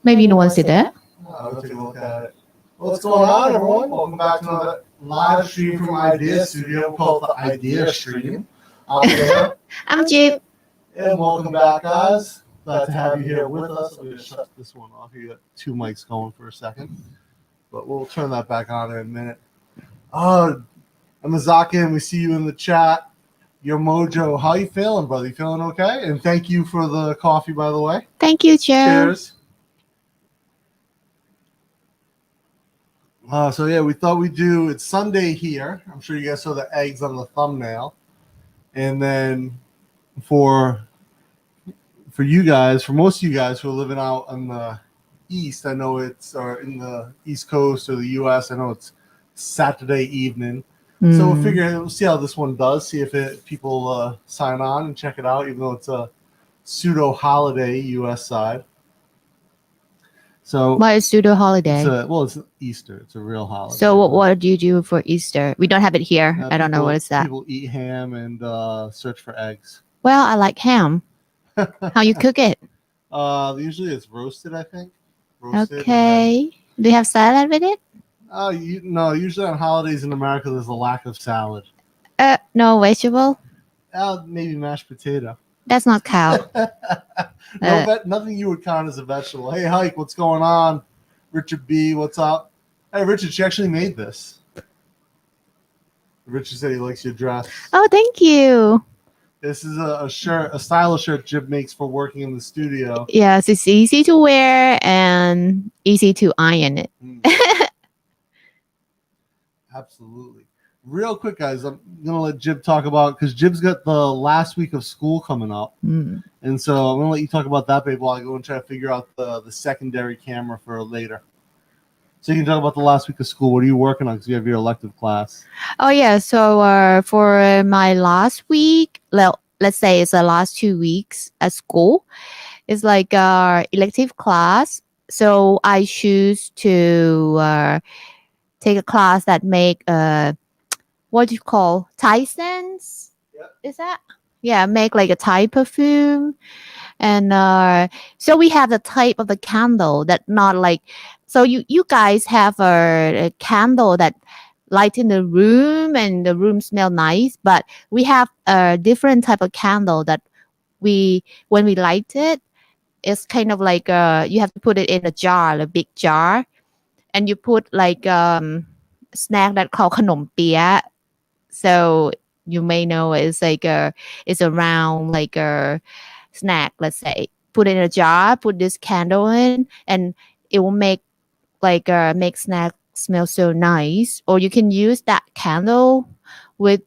Maybe no one see that. Let's take a look at it. What's going on, everyone? Welcome back to another live stream from Idea Studio called the Idea Stream. I'm Sam. I'm Jib. And welcome back, guys. Glad to have you here with us. I'm going to shut this one off. You got two mics going for a second, but we'll turn that back on in a minute. Amazaki, and we see you in the chat. Your Mojo, how you feeling, brother? You feeling okay? And thank you for the coffee, by the way. Thank you, Joe. Cheers. So yeah, we thought we'd do, it's Sunday here. I'm sure you guys saw the eggs on the thumbnail. And then for you guys, for most of you guys who are living out on the East, I know it's, or in the East Coast or the US, I know it's Saturday evening. So we'll see how this one does, see if people sign on and check it out, even though it's a pseudo holiday US side. So why is pseudo holiday? It's Easter. It's a real holiday. So what do you do for Easter? We don't have it here. I don't know what is that. People eat ham and search for eggs. Well, I like ham. How you cook it? Usually it's roasted, I think. Roasted, okay. Do you have salad with it? No, usually on holidays in America, there's a lack of salad. No vegetable? Maybe mashed potato. That's not cow. Nothing you would count as a vegetable. Hey, Hike, what's going on? Richard B, what's up? Hey, Richard, she actually made this. Richard said he likes your dress. Oh, thank you. This is a shirt, a stylish shirt Jib makes for working in the studio. Yes, it's easy to wear and easy to iron it. Absolutely. Real quick, guys, I'm going to let Jib talk about, because Jib's got the last week of school coming up. And so I'm going to let you talk about that, babe, while I go and try to figure out the secondary camera for later. So you can talk about the last week of school. What are you working on? Because you have your elective class. Oh, yeah. So for my last week, let's say it's the last 2 weeks at school, it's like elective class. So I choose to take a class that make what do you call Thai scents? Yep. Is that? Yeah, make like a Thai perfume. And so we have the type of the candle that not like, so you guys have a candle that light in the room and the room smell nice, but we have a different type of candle that when we light it, it's kind of like you have to put it in a jar, a big jar, and you put like snack that called khanom pia. So you may know it's like it's a round like a snack, let's say. Put it in a jar, put this candle in, and it will make like make snack smell so nice. Or you can use that candle with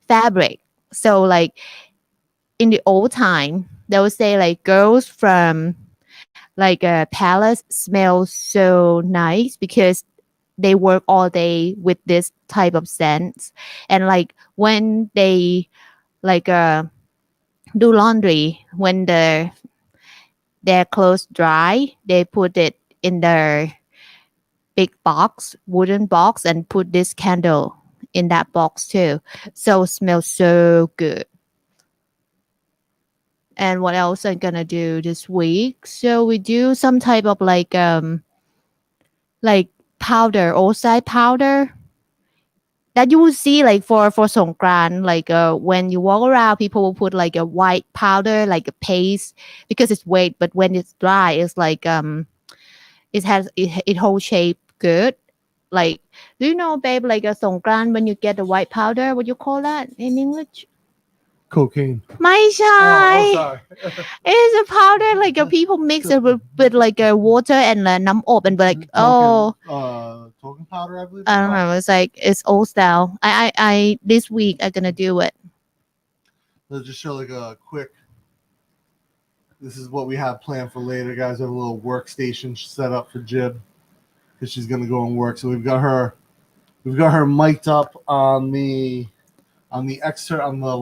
fabric. So like in the old time, they would say like girls from like a palace smell so nice because they work all day with this type of scents. And like when they like do laundry, when their clothes dry, they put it in their big box, wooden box, and put this candle in that box too. So it smells so good. And what else I'm gonna do this week? So we do some type of like powder, outside powder that you will see like for Songkran, like when you walk around, people will put like a white powder, like a paste, because it's wet. But when it's dry, it's like it holds shape good. Like, do you know, babe, like a Songkran, when you get the white powder, what you call that in English? Cocaine. ไม่ใช่ Oh, sorry. It's a powder like people mix it with like water and น้ำอบ and like Token powder, I believe. I don't know. It's like it's old style. I this week I'm gonna do it. Let's just show like a quick. This is what we have planned for later, guys. We have a little workstation set up for Jib because she's gonna go and work. So we've got her mic'd up on the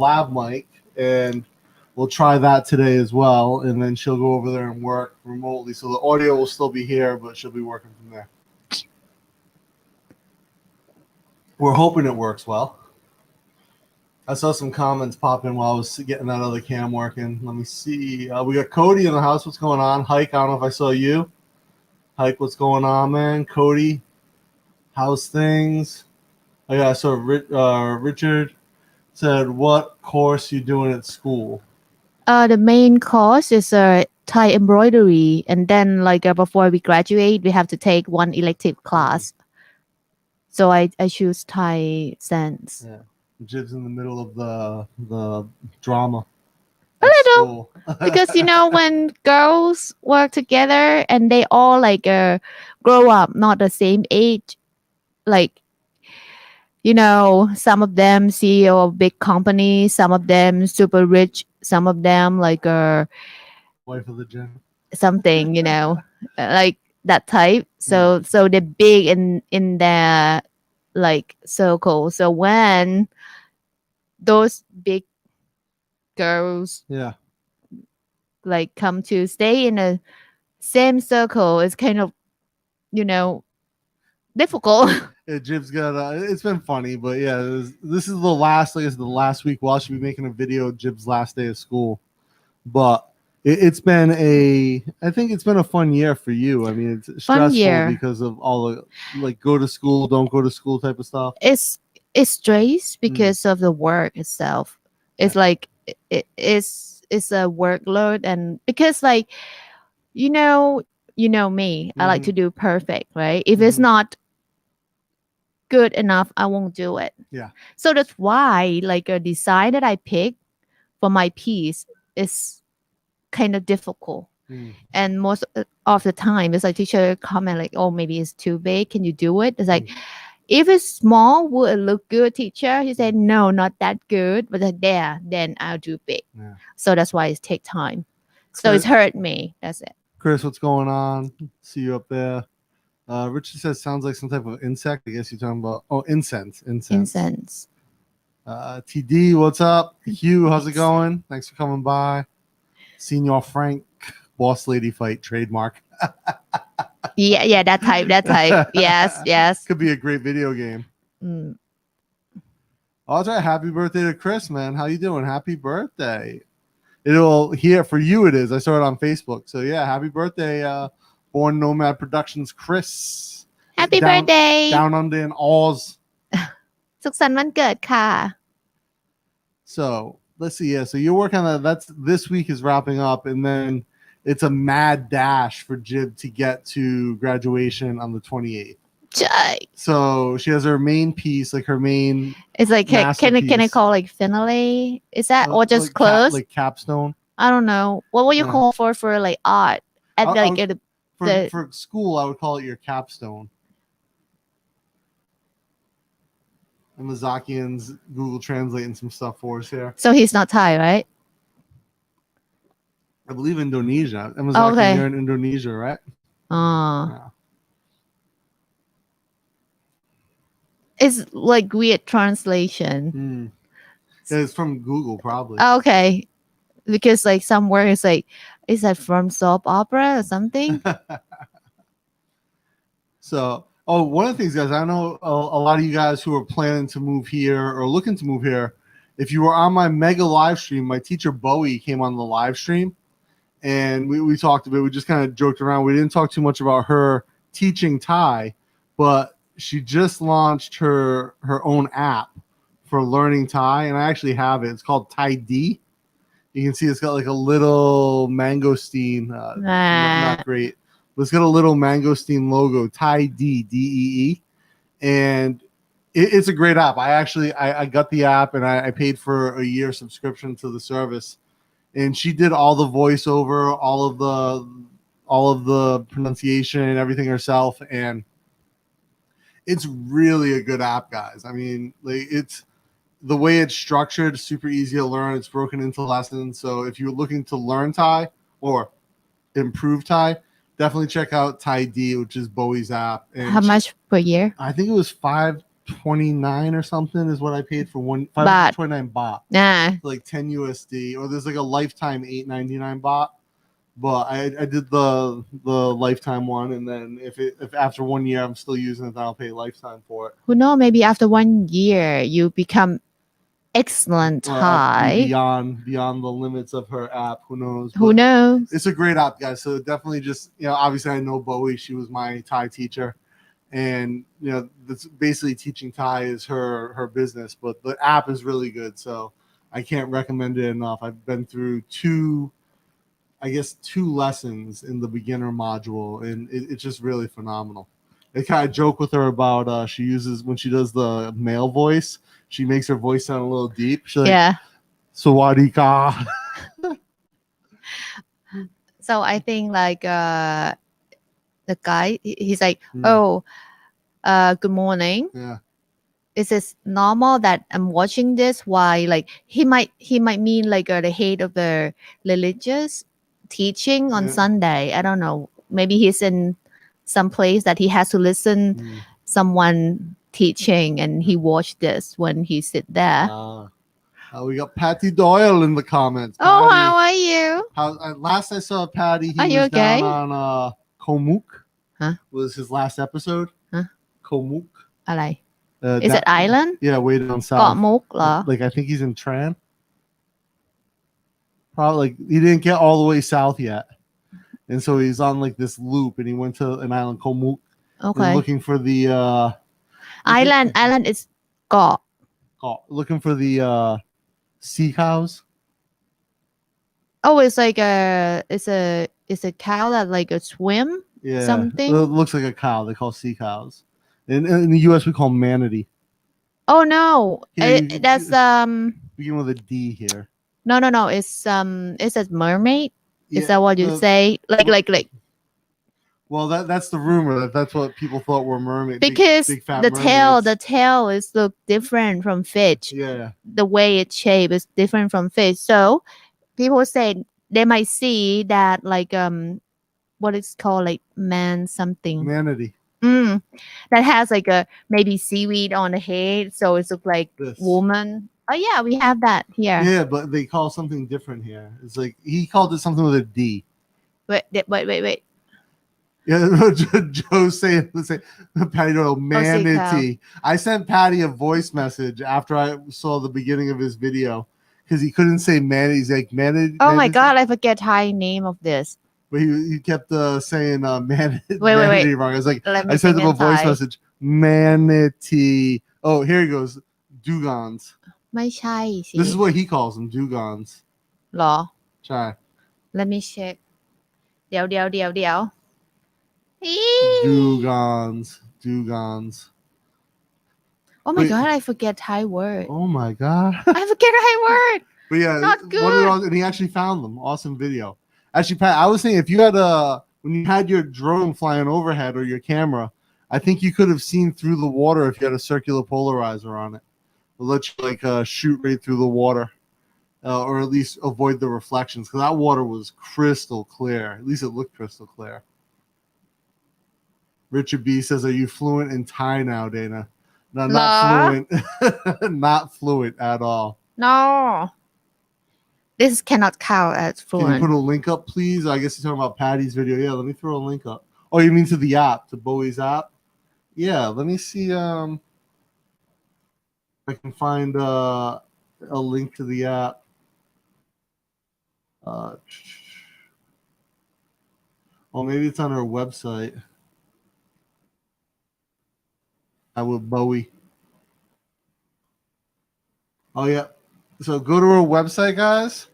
lab mic, and we'll try that today as well. And then she'll go over there and work remotely. So the audio will still be here, but she'll be working from there. We're hoping it works well. I saw some comments pop in while I was getting that other cam working. Let me see. We got Cody in the house. What's going on? Hike, I don't know if I saw you. Hike, what's going on, man? Cody, how's things? Oh, yeah, so Richard said, what course you doing at school? The main course is Thai embroidery, and then before we graduate, we have to take one elective class. So I choose Thai sense. Yeah, Jib's in the middle of the drama. A little, because when girls work together and they all grow up, not the same age, like some of them CEO of big companies, some of them super rich, some of them wife of the gym, something, like that type. So they're big in their circle. So when those big girls come to stay in a same circle, it's kind of difficult. Yeah, Jib's got it's been funny, but yeah, this is the last, I guess, the last week. We'll actually be making a video of Jib's last day of school, but it's been I think it's been a fun year for you. I mean, it's stressful because of all the go to school, don't go to school type of stuff. It's stress because of the work itself. It's it's a workload, and because me, I like to do perfect, right? If it's not good enough, I won't do it. Yeah. So that's why a design that I pick for my piece is kind of difficult. And most of the time it's teacher comment oh, maybe it's too big, can you do it? It's if it's small, will it look good, teacher? He said no, not that good, but then I'll do big. So that's why it take time. So it's hurt me. That's it. Chris, what's going on? See you up there. Richard says sounds like some type of insect. I guess you're talking about incense. TD, what's up? Hugh, how's it going? Thanks for coming by. Senior Frank, boss lady fight trademark. yeah, that type. yes. Could be a great video game. I'll try. Happy birthday to Chris, man. How you doing? Happy birthday. It'll here for you. It is. I saw it on Facebook. So yeah, happy birthday, Born Nomad Productions, Chris. Happy birthday. Down under in Oz. สุขสันต์วันเกิดค่ะ So let's see. Yeah, so you're working on that. This week is wrapping up, and then it's a mad dash for Jib to get to graduation on the 28th. So she has her main piece, her main. It's can I call finale? Is that or just close? Capstone. I don't know. What would you call for art at for school? I would call it your capstone. And Mazakian's Google translating some stuff for us here. So he's not Thai, right? I believe Indonesia. And Mazakian, you're in Indonesia, right? Yeah. It's weird translation. Yeah, it's from Google, probably. Okay. Because some word is is that from soap opera or something? So, one of the things, guys, I know a lot of you guys who are planning to move here or looking to move here, if you were on my mega live stream, my teacher Bowie came on the live stream, and we talked a bit. We just kind of joked around. We didn't talk too much about her teaching Thai, but she just launched her own app for learning Thai, and I actually have it. It's called Thai D. You can see it's got a little mangosteen. Not great. But it's got a little mangosteen logo, Thai D, D-E-E. And it's a great app. I got the app, and I paid for a year subscription to the service. And she did all the voiceover, all of the pronunciation and everything herself. And it's really a good app, guys. I mean, it's the way it's structured, super easy to learn. It's broken into lessons. So if you're looking to learn Thai or improve Thai, definitely check out Thai D, which is Bowie's app. And how much per year? I think it was $5.29 or something is what I paid for one. 529 baht. Nah. 10 USD. Or there's a lifetime $8.99 baht. But I did the lifetime one, and then if after 1 year I'm still using it, then I'll pay lifetime for it. Who knows? Maybe after 1 year you become excellent Well, Thai. beyond the limits of her app. Who knows? Who But knows? it's a great app, guys. So definitely just, obviously I know Bowie. She was my Thai teacher. And, that's basically teaching Thai is her business. But the app is really good. So I can't recommend it enough. I've been through two lessons in the beginner module. And it's just really phenomenal. I kind of joke with her about she uses, when she does the male voice, she makes her voice sound a little deep. She's like, Yeah. Sawadee ka. So I think like the guy, he's like, Hmm. oh, good morning. Yeah. Is it normal that I'm watching this? Why? Like he might mean like the head of the religious teaching on Yeah. Sunday. I don't know. Maybe he's in some place that he has to listen Hmm. someone teaching, and he watched this when he sit there. We got Patty Doyle in the comments. Oh, Patty, how are you? last I saw Patty, he Are you was okay? down on Komuk. Huh? Was his last episode. Huh? Komuk. อะไร Is it island? Yeah, way down เกาะ south. มุกเหรอ Like I think he's in Tran. Probably like he didn't get all the way south yet. And so he's on like this loop, and he went to an island Komuk Okay. looking for the Island is เกาะ looking for the sea cows. Oh, it's like it's a cow that like a swim. Yeah, Something? It looks like a cow. They call sea cows. In the U.S. we call them manatee. Oh no, Here, that's begin with a D here. no. It's a mermaid. Is Yeah, that what you say? Like Well, that's the rumor that's what people thought were mermaids. because big fat the mermaids. tail is look different from fish. Yeah. The way it's shaped is different from fish. So people say they might see that like what is called like something. Manatee. That has like a maybe seaweed on the head, so it looks like This. woman. Oh yeah, we have that here. Yeah, but they call something different here. It's like he called it something with a D. Wait. Yeah, Joe's saying Patty Doyle manatee. I sent Patty a voice message after I saw the beginning of his video because he couldn't say manatee. He's like manatee. Oh my god, I forget Thai name of this. But he kept saying manatee Wait. wrong. I was like, Let me I sent think him a in voice Thai. message. Manatee. Oh, here he goes. Dugons. ไม่ใช่สิ This is what he calls them. Dugons. หรอ Try. Let me check เดี๋ยว Dugons. Oh my Wait. god, I forget Thai word. Oh my god. I forget Thai word. But yeah, Not good. and he actually found them. Awesome video. Actually, Pat, I was saying if you had when you had your drone flying overhead or your camera, I think you could have seen through the water if you had a circular polarizer on it. It'll let you like shoot right through the water, or at least avoid the reflections because that water was crystal clear. At least it looked crystal clear. Richard B says, "Are you fluent in Thai now, Dana?" No, not fluent. Not fluent at all. No. This cannot count as Can you fluent. put a link up, please? I guess you're talking about Patty's video. Yeah, let me throw a link up. Oh, you mean to the app, to Bowie's app? Yeah, let me see. I can find a link to the app. Oh, maybe it's on our website. With Bowie. Oh yeah. So go to her website, guys.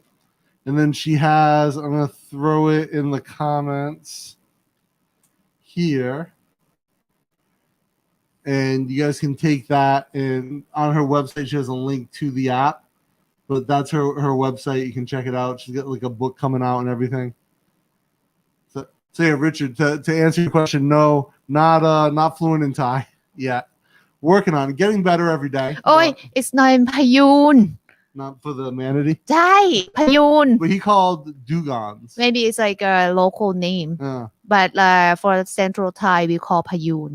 And then she has, I'm going to throw it in the comments here. And you guys can take that, and on her website, she has a link to the app. But that's her website. You can check it out. She's got like a book coming out and everything. So yeah, Richard, to answer your question, no, not fluent in Thai yet. Working on it, getting better every day. Oh, it's not in พยูน Not for the manatee. ใช่พยูน But he called dugons. Maybe it's like a local name. But for Central Thai, we call พยูน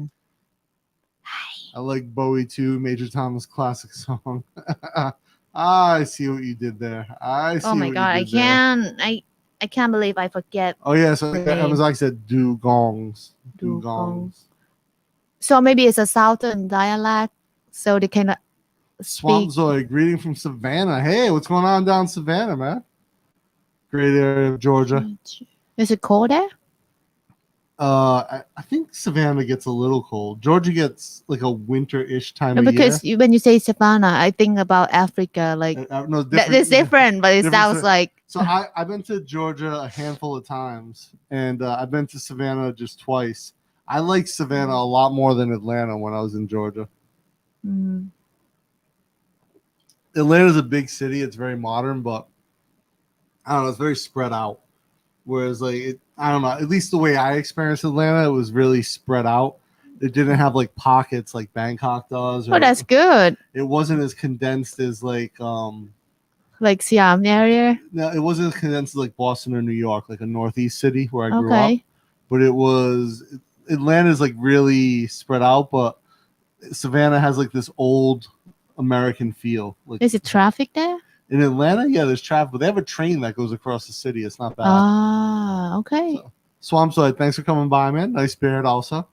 I like Bowie too. Major Thomas classic song. I see what you did there. Oh my god, I can't believe I forget. Oh yeah, so Amazon said dugongs. So maybe it's a southern dialect, so they cannot Swamp speak. Zoe, greeting from Savannah. Hey, what's going on down in Savannah, man? Great area of Georgia. Is it cold there? I think Savannah gets a little cold. Georgia gets like a winter-ish time No, of year. because when you say savannah, I think about Africa. Like No, that is different, but it different sounds sta- like So I've been to Georgia a handful of times, and I've been to Savannah just twice. I like Savannah a lot more than Atlanta when I was in Georgia. mm, Atlanta's a big city. It's very modern, but I don't know. It's very spread out. Whereas, I don't know. At least the way I experienced Atlanta, it was really spread out. It didn't have like pockets like Bangkok does, oh, or that's good. it wasn't as condensed as Like Siam area. no, it wasn't as condensed as like Boston or New York, like a northeast city where I grew up. Okay. But it was Atlanta's like really spread out, but Savannah has like this old American feel. Like Is it traffic there? in Atlanta, yeah, there's traffic, but they have a train that goes across the city. It's not bad. Ah, okay. So, Swamp Side, thanks for coming by, man. Nice spirit also.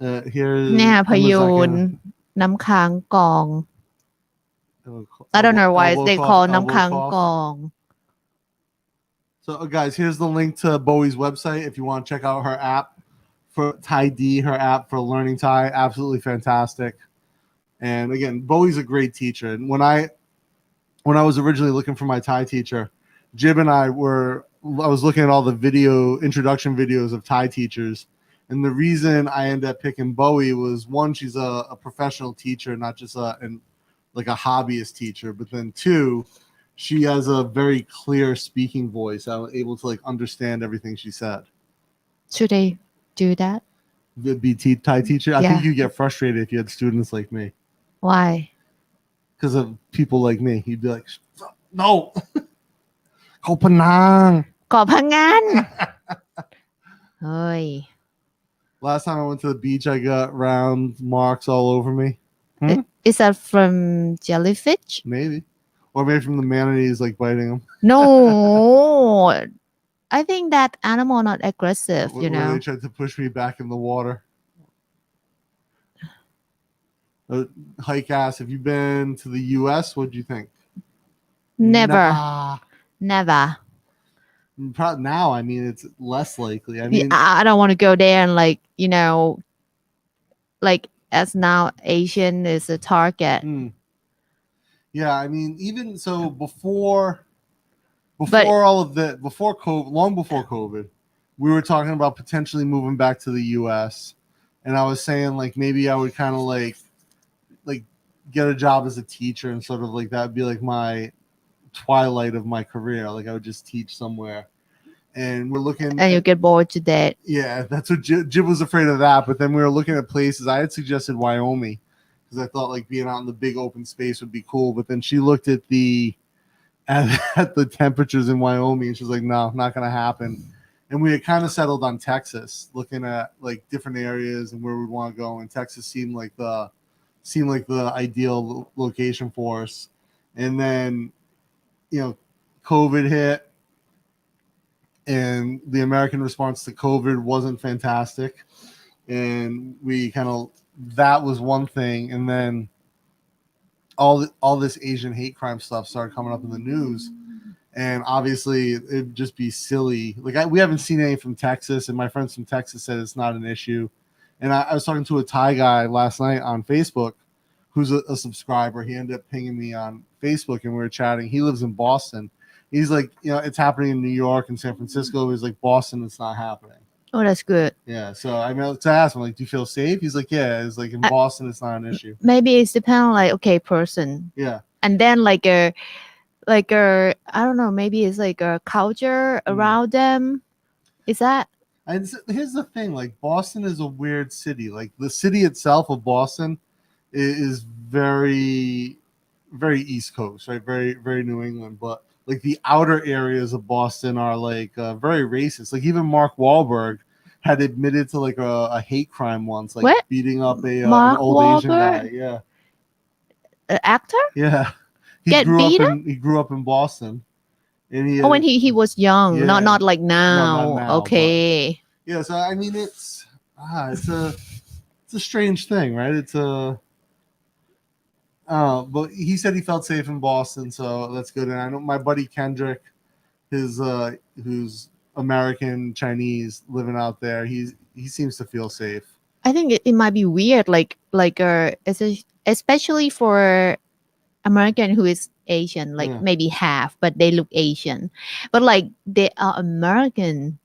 Here's เนี่ยพยูน Amazon. น้ำค้างกอง I don't know why Elbow they cough, call elbow น้ำค้าง cough. กอง So, guys, here's the link to Bowie's website if you want to check out her app for Thai D, her app for learning Thai. Absolutely fantastic. And again, Bowie's a great teacher. And when I was originally looking for my Thai teacher, Jib and I was looking at all the introduction videos of Thai teachers. And the reason I ended up picking Bowie was one, she's a professional teacher, not just a hobbyist teacher. But then two, she has a very clear speaking voice. I was able to understand everything she said. Should they do that? Be Thai teacher. I think Yeah. you get frustrated if you had students like me Why? because of people like me. You'd be like, no, เขาพนัง เกาะพังงาน เฮ้ย Last time I went to the beach, I got round marks all over me. Is that from jellyfish? Maybe. Or maybe from the manatees biting them. No. I think that animal not aggressive, you Where know. they tried to push me back in the water. Hike ass, have you been to the US? What'd you think? Never. Now, I mean, it's less likely. I Yeah, mean, I don't want to go there and as now Asian is a target. Yeah, I mean, even so before COVID, long before COVID, we were talking about potentially moving back to the US. And I was saying maybe I would kind of get a job as a teacher and sort of that'd be my twilight of my career. I would just teach somewhere. And we're looking And you get bored to death. Yeah, that's what Jib was afraid of that. But then we were looking at places. I had suggested Wyoming because I thought being out in the big open space would be cool. But then she looked at at the temperatures in Wyoming and she was like, no, not going to happen. And we had kind of settled on Texas, looking at different areas and where we want to go. And Texas seemed like the ideal location for us. And then, COVID hit. And the American response to COVID wasn't fantastic. And we that was one thing. And then all this Asian hate crime stuff started coming up in the news. And obviously it'd just be silly. We haven't seen any from Texas. And my friends from Texas said it's not an issue. And I was talking to a Thai guy last night on Facebook who's a subscriber. He ended up pinging me on Facebook and we were chatting. He lives in Boston. He's it's happening in New York and San Francisco. He's Boston, it's not happening. Oh, that's good. Yeah. So I mean, to ask him, do you feel safe? He's like, yeah. It's in Boston, it's not an issue. Maybe it's depend on person. Yeah. And then I don't know, maybe it's a culture around them. Is that? And here's the thing, Boston is a weird city. The city itself of Boston is very, very East Coast, right? Very, very New England, but the outer areas of Boston are very racist. Even Mark Wahlberg had admitted to a hate crime once, What? beating up an old Asian guy. Yeah. An actor? Yeah. He grew up in Boston. And when he was young, Yeah. not now. No, not now, Okay. Yeah, so I mean it's a strange thing, right? But he said he felt safe in Boston, so that's good. And I know my buddy Kendrick, his who's American Chinese living out there, he seems to feel safe. I think it might be weird, especially for American who is Asian, like Yeah. maybe half, but they look Asian. But like they are American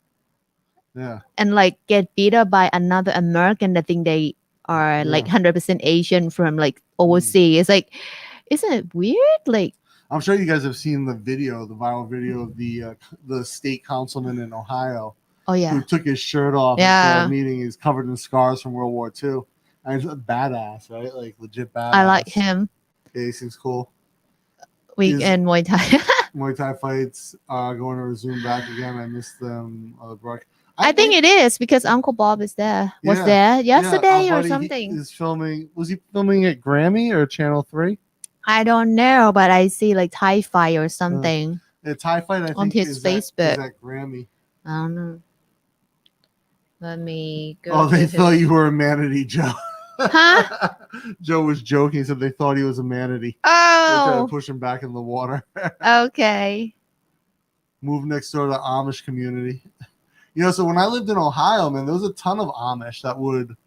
Yeah. and like get beat up by another American that think they are like Yeah. 100% Asian from like overseas. It's like, isn't it weird? Like, I'm sure you guys have seen the viral video of the state councilman in Ohio oh who yeah, took his shirt off at yeah, the meeting. He's covered in scars from World War II. And he's a badass, right? Like legit badass. I like him. Yeah, he seems cool. Weekend Muay Thai. Muay Thai fights are going to resume back again. I missed them. I think it is because Uncle Bob is there. Was Yeah. there yesterday our or buddy, something? Is filming. Was he filming at Grammy or Channel 3? I don't know, but I see like Thai fight or something The Thai fight, I on think, his is Facebook. at Grammy. I don't know. Let me go. Oh, they thought you were a manatee, Joe. Huh? Joe was joking. He said they thought he was a manatee. They tried to Oh, push him back in the water. okay. Move next door to the Amish community. So when I lived in Ohio, man, there was a ton of Amish that would,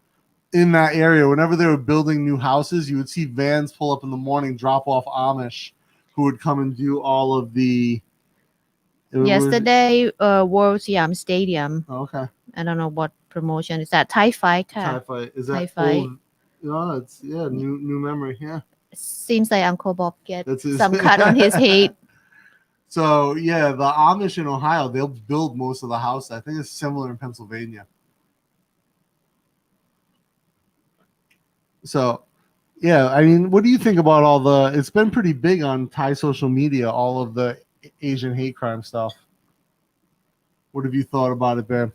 in that area, whenever they were building new houses, you would see vans pull up in the morning, drop off Amish who would come and do all of the. Yesterday, World Siam Stadium. Oh, okay. I don't know what promotion is that. Thai fight. Thai fight. Is Thai that fight. old? No, it's new memory. Yeah. Seems like Uncle Bob get That's his- some cut on his head. So yeah, the Amish in Ohio, they'll build most of the house. I think it's similar in Pennsylvania. So yeah, I mean, what do you think about all the? It's been pretty big on Thai social media, all of the Asian hate crime stuff. What have you thought about it, Ben?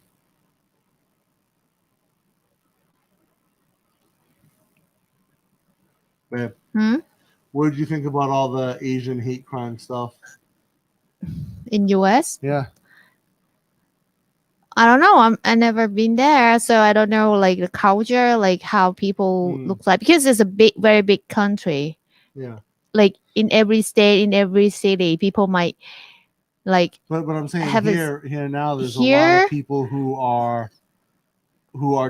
Ben, what did you think about all the Asian hate crime stuff in US? Yeah. I don't know. I never been there, so I don't know like the culture, like how people look like because it's a very big country. Yeah. Like in every state, in every city, people might like. But I'm saying here now, there's a lot here? of people who are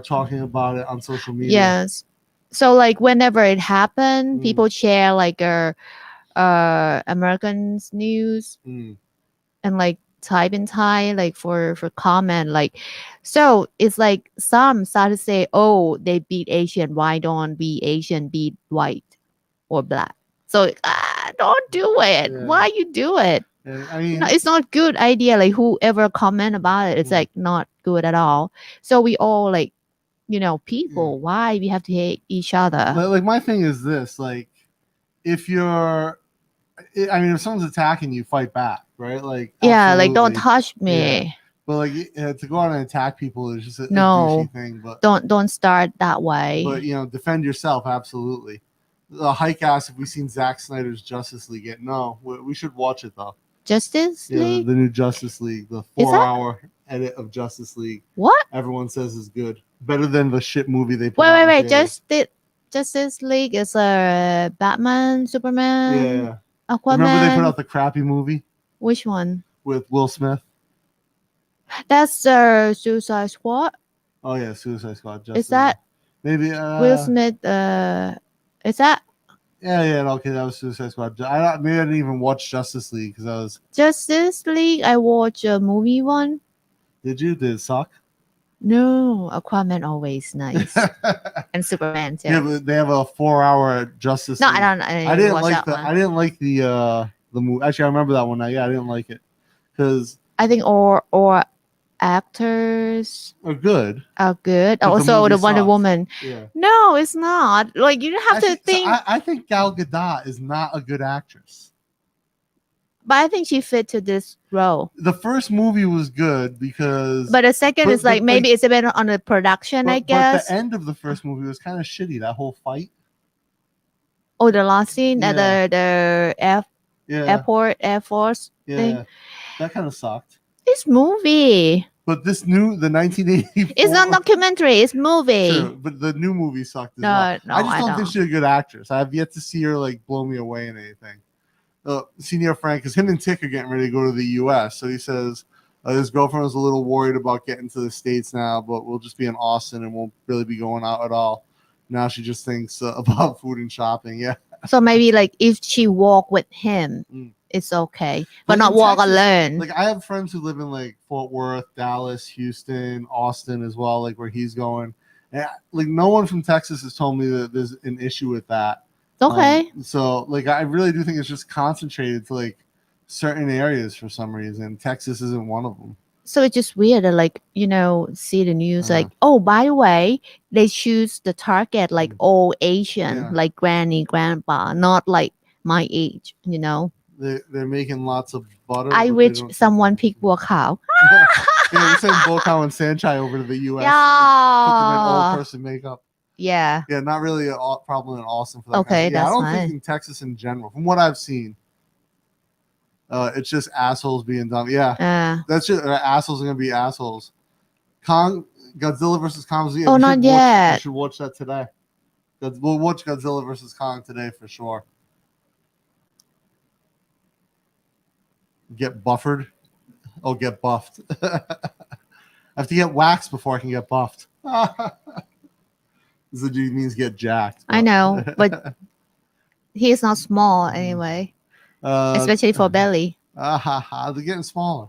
talking about it on social media. Yes. So like whenever it happened, people share like Americans news and like type in Thai like for comment like, so it's like some start to say, oh, they beat Asian, why don't we Asian beat white or black? So don't do it. Yeah. Why you do it? I mean, it's not good idea. Like whoever comment about it, it's like not good at all. So we all like, people, why we have to hate each other? Like my thing is this, like if someone's attacking you, fight back, right? Like like don't touch me. Yeah. But like to go out and attack people is just a no douchey thing. But don't start that way. But defend yourself, absolutely. The hike asked if we seen Zack Snyder's Justice League yet. No, we should watch it though. Justice League? The new Justice League, the 4-hour edit of Justice League. What? Everyone says is good. Better than the shit movie they put Wait. Justice League is a Batman, Superman, Yeah. Aquaman. Remember they put out the crappy movie? Which one? With Will Smith. That's Suicide Squad. Oh yeah, Suicide Squad. Is that maybe Will Smith? Is that? Yeah. Okay, that was Suicide Squad. Maybe I didn't even watch Justice League because I was Justice League. I watched a movie one. Did you? Did it suck? No, Aquaman always nice, and Superman too. Yeah, but they have a 4-hour Justice League. No, I didn't watch that one. I didn't like the movie. Actually, I remember that one now. Yeah, I didn't like it because I think all actors are good. Also, the Wonder Woman. Yeah. No, it's not. Like you have to think. I think Gal Gadot is not a good actress. But I think she fit to this role. The first movie was good because. But the second is like maybe it's a bit on the production, I guess. But the end of the first movie was kind of shitty. That whole fight. Oh, the last scene at the airport, Air Force thing. That kind of sucked. This movie. But the 1984. It's not documentary. It's movie. True, but the new movie sucked as well. No, I just I don't think don't. she's a good actress. I have yet to see her like blow me away in anything. Senior Frank, because him and Tick are getting ready to go to the U.S. So he says his girlfriend was a little worried about getting to the States now, but we'll just be in Austin and won't really be going out at all. Now she just thinks about food and shopping. Yeah. So maybe like if she walk with him, it's okay, but not in walk Texas, alone. Like I have friends who live in like Fort Worth, Dallas, Houston, Austin as well, like where he's going. And like no one from Texas has told me that there's an issue with that. Okay. So like I really do think it's just concentrated to like certain areas for some reason. Texas isn't one of them. So it's just weird to like, see the news like, oh, by the way, they choose the target like old Asian, like granny, grandpa, not like my age, They're making lots of butter. I wish someone picked บัวขาว Yeah, we sent Bokau and Sanchai over to the U.S. Yeah. Put them in old person makeup. Yeah. Yeah, not really a problem in Austin for that. Okay, Yeah, I don't that's think in Texas in general, from what I've seen, it's just assholes being dumb. Yeah, that's just assholes are gonna be assholes. Godzilla versus Kong. Yeah, not yet. We should watch that today. We'll watch Godzilla versus Kong today for sure. Get buffered. Oh, get buffed. I have to get waxed before I can get buffed. This means get jacked. I know, but he's not small anyway, especially for belly. They're getting smaller.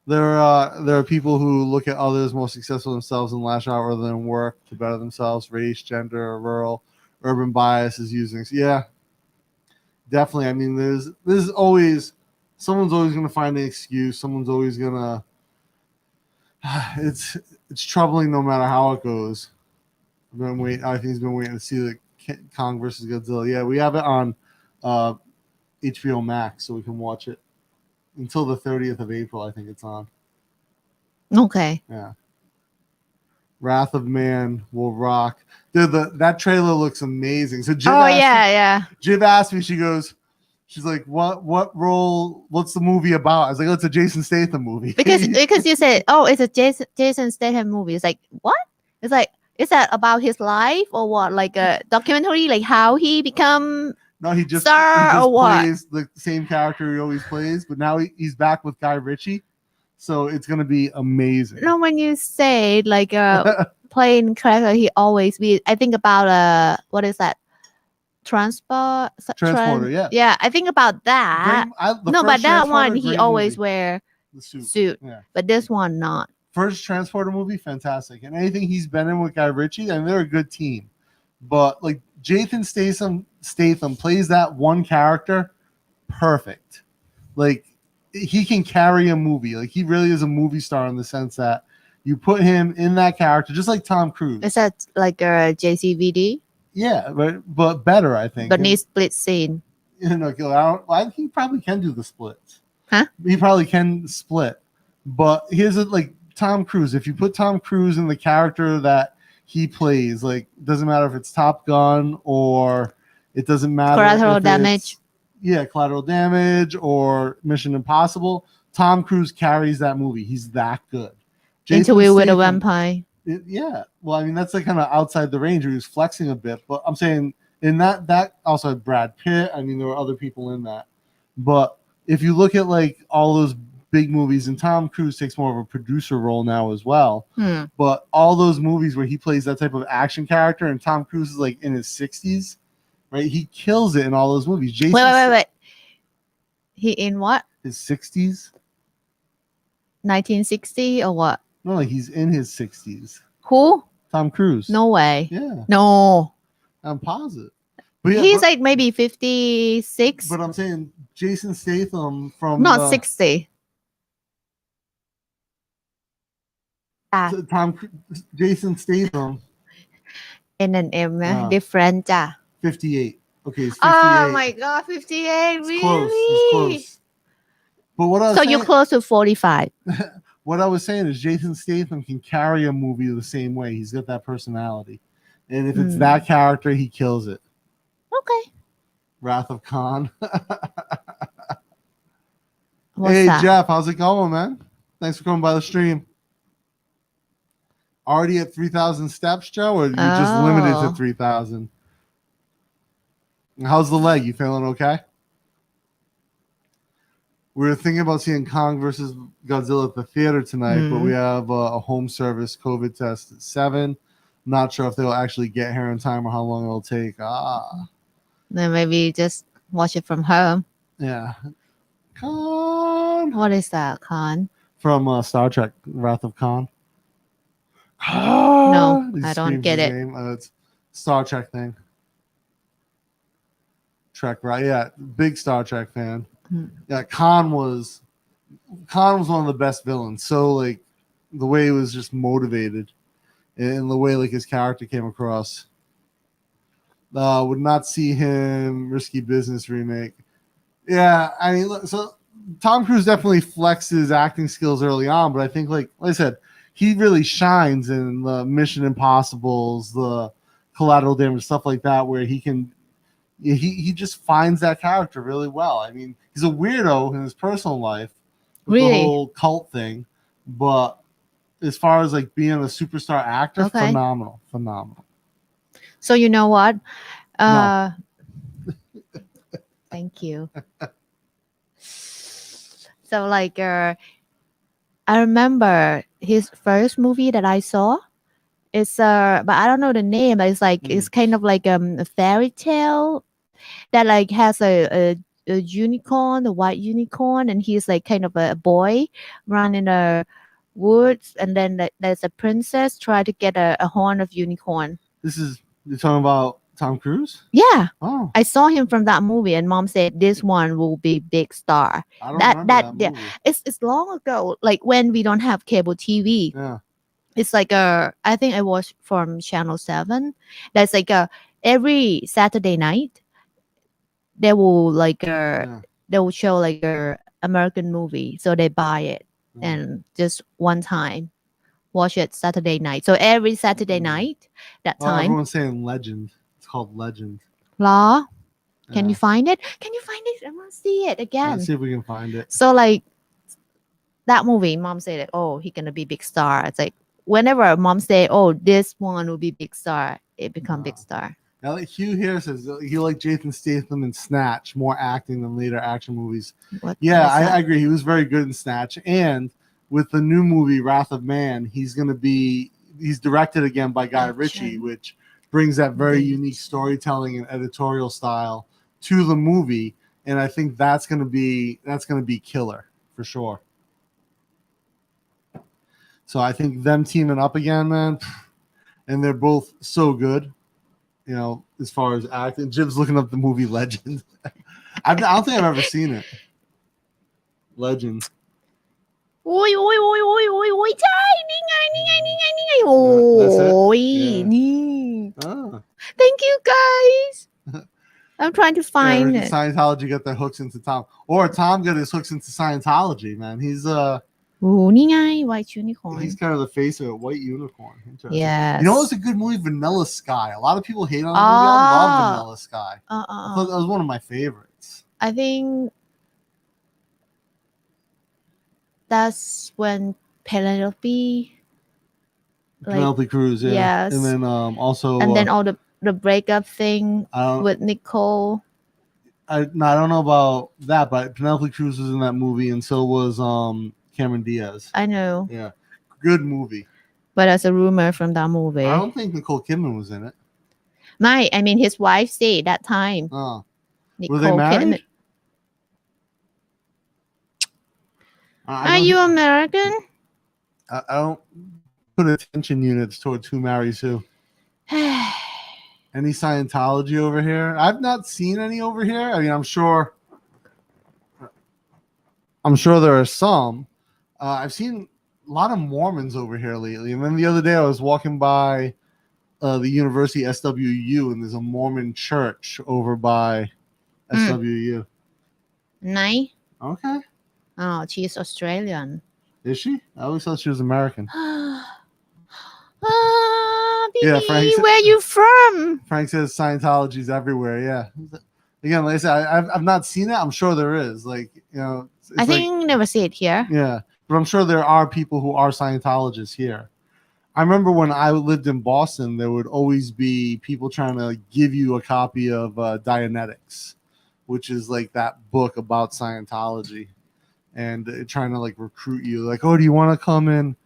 There are people who look at others more successful themselves and lash out rather than work to better themselves. Race, gender, rural, urban bias is using. Yeah, definitely. I mean, there's always someone's always going to find an excuse. Someone's always going to. It's troubling no matter how it goes. I think he's been waiting to see the Kong versus Godzilla. Yeah, we have it on HBO Max, so we can watch it until the 30th of April. I think it's on. Okay. Yeah. Wrath of Man will rock. Dude, that trailer looks amazing. So Jiv asked me, she's like, what role, what's the movie about? I was like, oh, it's a Jason Statham movie. Because you said, oh, it's a Jason Statham movie. It's like, what? It's like, is that about his life or what? Like a documentary, like how he become he just or what? Plays the same character he always plays, but now he's back with Guy Ritchie. So it's going to be amazing. No, when you say like playing character, he always be. I think about what is that? Transporter. Yeah. Yeah, I think about that. But that one he always wear the suit. Yeah. But this one not. First Transporter movie, fantastic. And anything he's been in with Guy Ritchie, and they're a good team. But like Jason Statham plays that one character perfect. Like he can carry a movie. Like he really is a movie star in the sense that you put him in that character, just like Tom Cruise. Is that like a JCVD? Yeah, but better, I think. But needs split scene. I think he probably can do the splits. Huh? He probably can split. But here's like Tom Cruise. If you put Tom Cruise in the character that he plays, like doesn't matter if it's Top Gun or it doesn't matter. Collateral Damage. Yeah, Collateral Damage or Mission Impossible. Tom Cruise carries that movie. He's that good. Interview with a Vampire. Yeah. Well, I mean, that's like kind of outside the range. He was flexing a bit, but I'm saying in that also had Brad Pitt. I mean, there were other people in that. But if you look at like all those big movies, and Tom Cruise takes more of a producer role now as well. But all those movies where he plays that type of action character, and Tom Cruise is like in his 60s, right? He kills it in all those movies. Jason, wait. He in what? His 60s? 1960 or what? No, like he's in his 60s. Who? Tom Cruise. No way. Yeah. No. I'm positive. But yeah, he's like maybe 56. But I'm saying Jason Statham from not 60. Jason Statham. N different จ้ะ 58. Okay, it's 58. Oh my god, 58. Really? It's close. But what I was saying, you're close to 45. What I was saying is Jason Statham can carry a movie the same way. He's got that personality. And if it's that character, he kills it. Okay. Wrath of Khan. What's hey, that? Jeff, how's it going, man? Thanks for coming by the stream. Already at 3,000 steps, Joe, or you just limited to 3,000? How's the leg? You feeling okay? We were thinking about seeing Kong versus Godzilla at the theater tonight, but we have a home service COVID test at 7. Not sure if they'll actually get here in time or how long it'll take. Then maybe just watch it from home. Yeah. Khan. What is that, Khan? From Star Trek, Wrath of Khan. No, He I don't screams get his it. name. It's Star Trek thing. Trek, right? Yeah, big Star Trek fan. Yeah, Khan was one of the best villains. So like the way he was just motivated and the way like his character came across. Would not see him. Risky Business remake. Yeah, I mean, look, so Tom Cruise definitely flexed his acting skills early on, but I think like I said, he really shines in the Mission Impossibles, the Collateral Damage, stuff like that, where he just finds that character really well. I mean, he's a weirdo in his personal life with the whole cult thing, but as far as like being a superstar actor, phenomenal. So you know what? No. Thank you. So like I remember his first movie that I saw. It's but I don't know the name. But it's like it's kind of like a fairy tale that like has a unicorn, a white unicorn, and he's like kind of a boy running a woods, and then there's a princess try to get a horn of unicorn. You're talking about Tom Cruise? Yeah. Oh. I saw him from that movie, and mom said this one will be big star. I don't remember that movie. Yeah, it's long ago, like when we don't have cable TV. Yeah. It's like I think I watched from Channel 7. That's like every Saturday night they will like they will show like a American movie, so they buy it and just one time watch it Saturday night. So every Saturday night that time. Everyone's saying Legend. It's called Legend. Law. Can you find it? Can you find it? I want to see it again. Let's see if we can find it. So like that movie, mom said, "Oh, he's gonna be big star." It's like whenever mom say, "Oh, this one will be big star," it become big star. Now, like Hugh here says he liked Jason Statham in Snatch, more acting than later action movies. I agree. He was very good in Snatch, and with the new movie Wrath of Man, he's directed again by Guy Ritchie, which brings that very unique storytelling and editorial style to the movie, and I think that's gonna be killer for sure. So I think them teaming up again, man, and they're both so good, you know, as far as acting. Jim's looking up the movie Legend. I don't think I've ever seen it. Legend. Oi, thank you guys. I'm trying to find it. Scientology got their hooks into Tom, or Tom got his hooks into Scientology. Man, he's white unicorn. He's kind of the face of a white unicorn. Yeah. You know what's a good movie? Vanilla Sky. A lot of people hate on the movie. I love Vanilla Sky. I thought that was one of my favorites. I think that's when Penelope Cruz, yeah. Yes. And then also then all the breakup thing with Nicole. I don't know about that, but Penelope Cruz was in that movie, and so was Cameron Diaz. I know. Yeah. Good movie. But there's a rumor from that movie. I don't think Nicole Kidman was in it. I mean his wife said that time. Oh. Nicole Were they married? Kidman. Are you American? I don't put attention units towards who marries who. Any Scientology over here? I've not seen any over here. I mean, I'm sure there are some. I've seen a lot of Mormons over here lately. And then the other day I was walking by the University SWU, and there's a Mormon church over by SWU. Nice. Okay. Oh, she's Australian. Is she? I always thought she was American. Baby, where you from? Frank says Scientology's everywhere. Yeah. Again, like I said, I've not seen it. I'm sure there is. Like, you know, I think never see it here. Yeah, but I'm sure there are people who are Scientologists here. I remember when I lived in Boston, there would always be people trying to give you a copy of Dianetics, which is like that book about Scientology, and trying to like recruit you. Like, oh, do you want to come in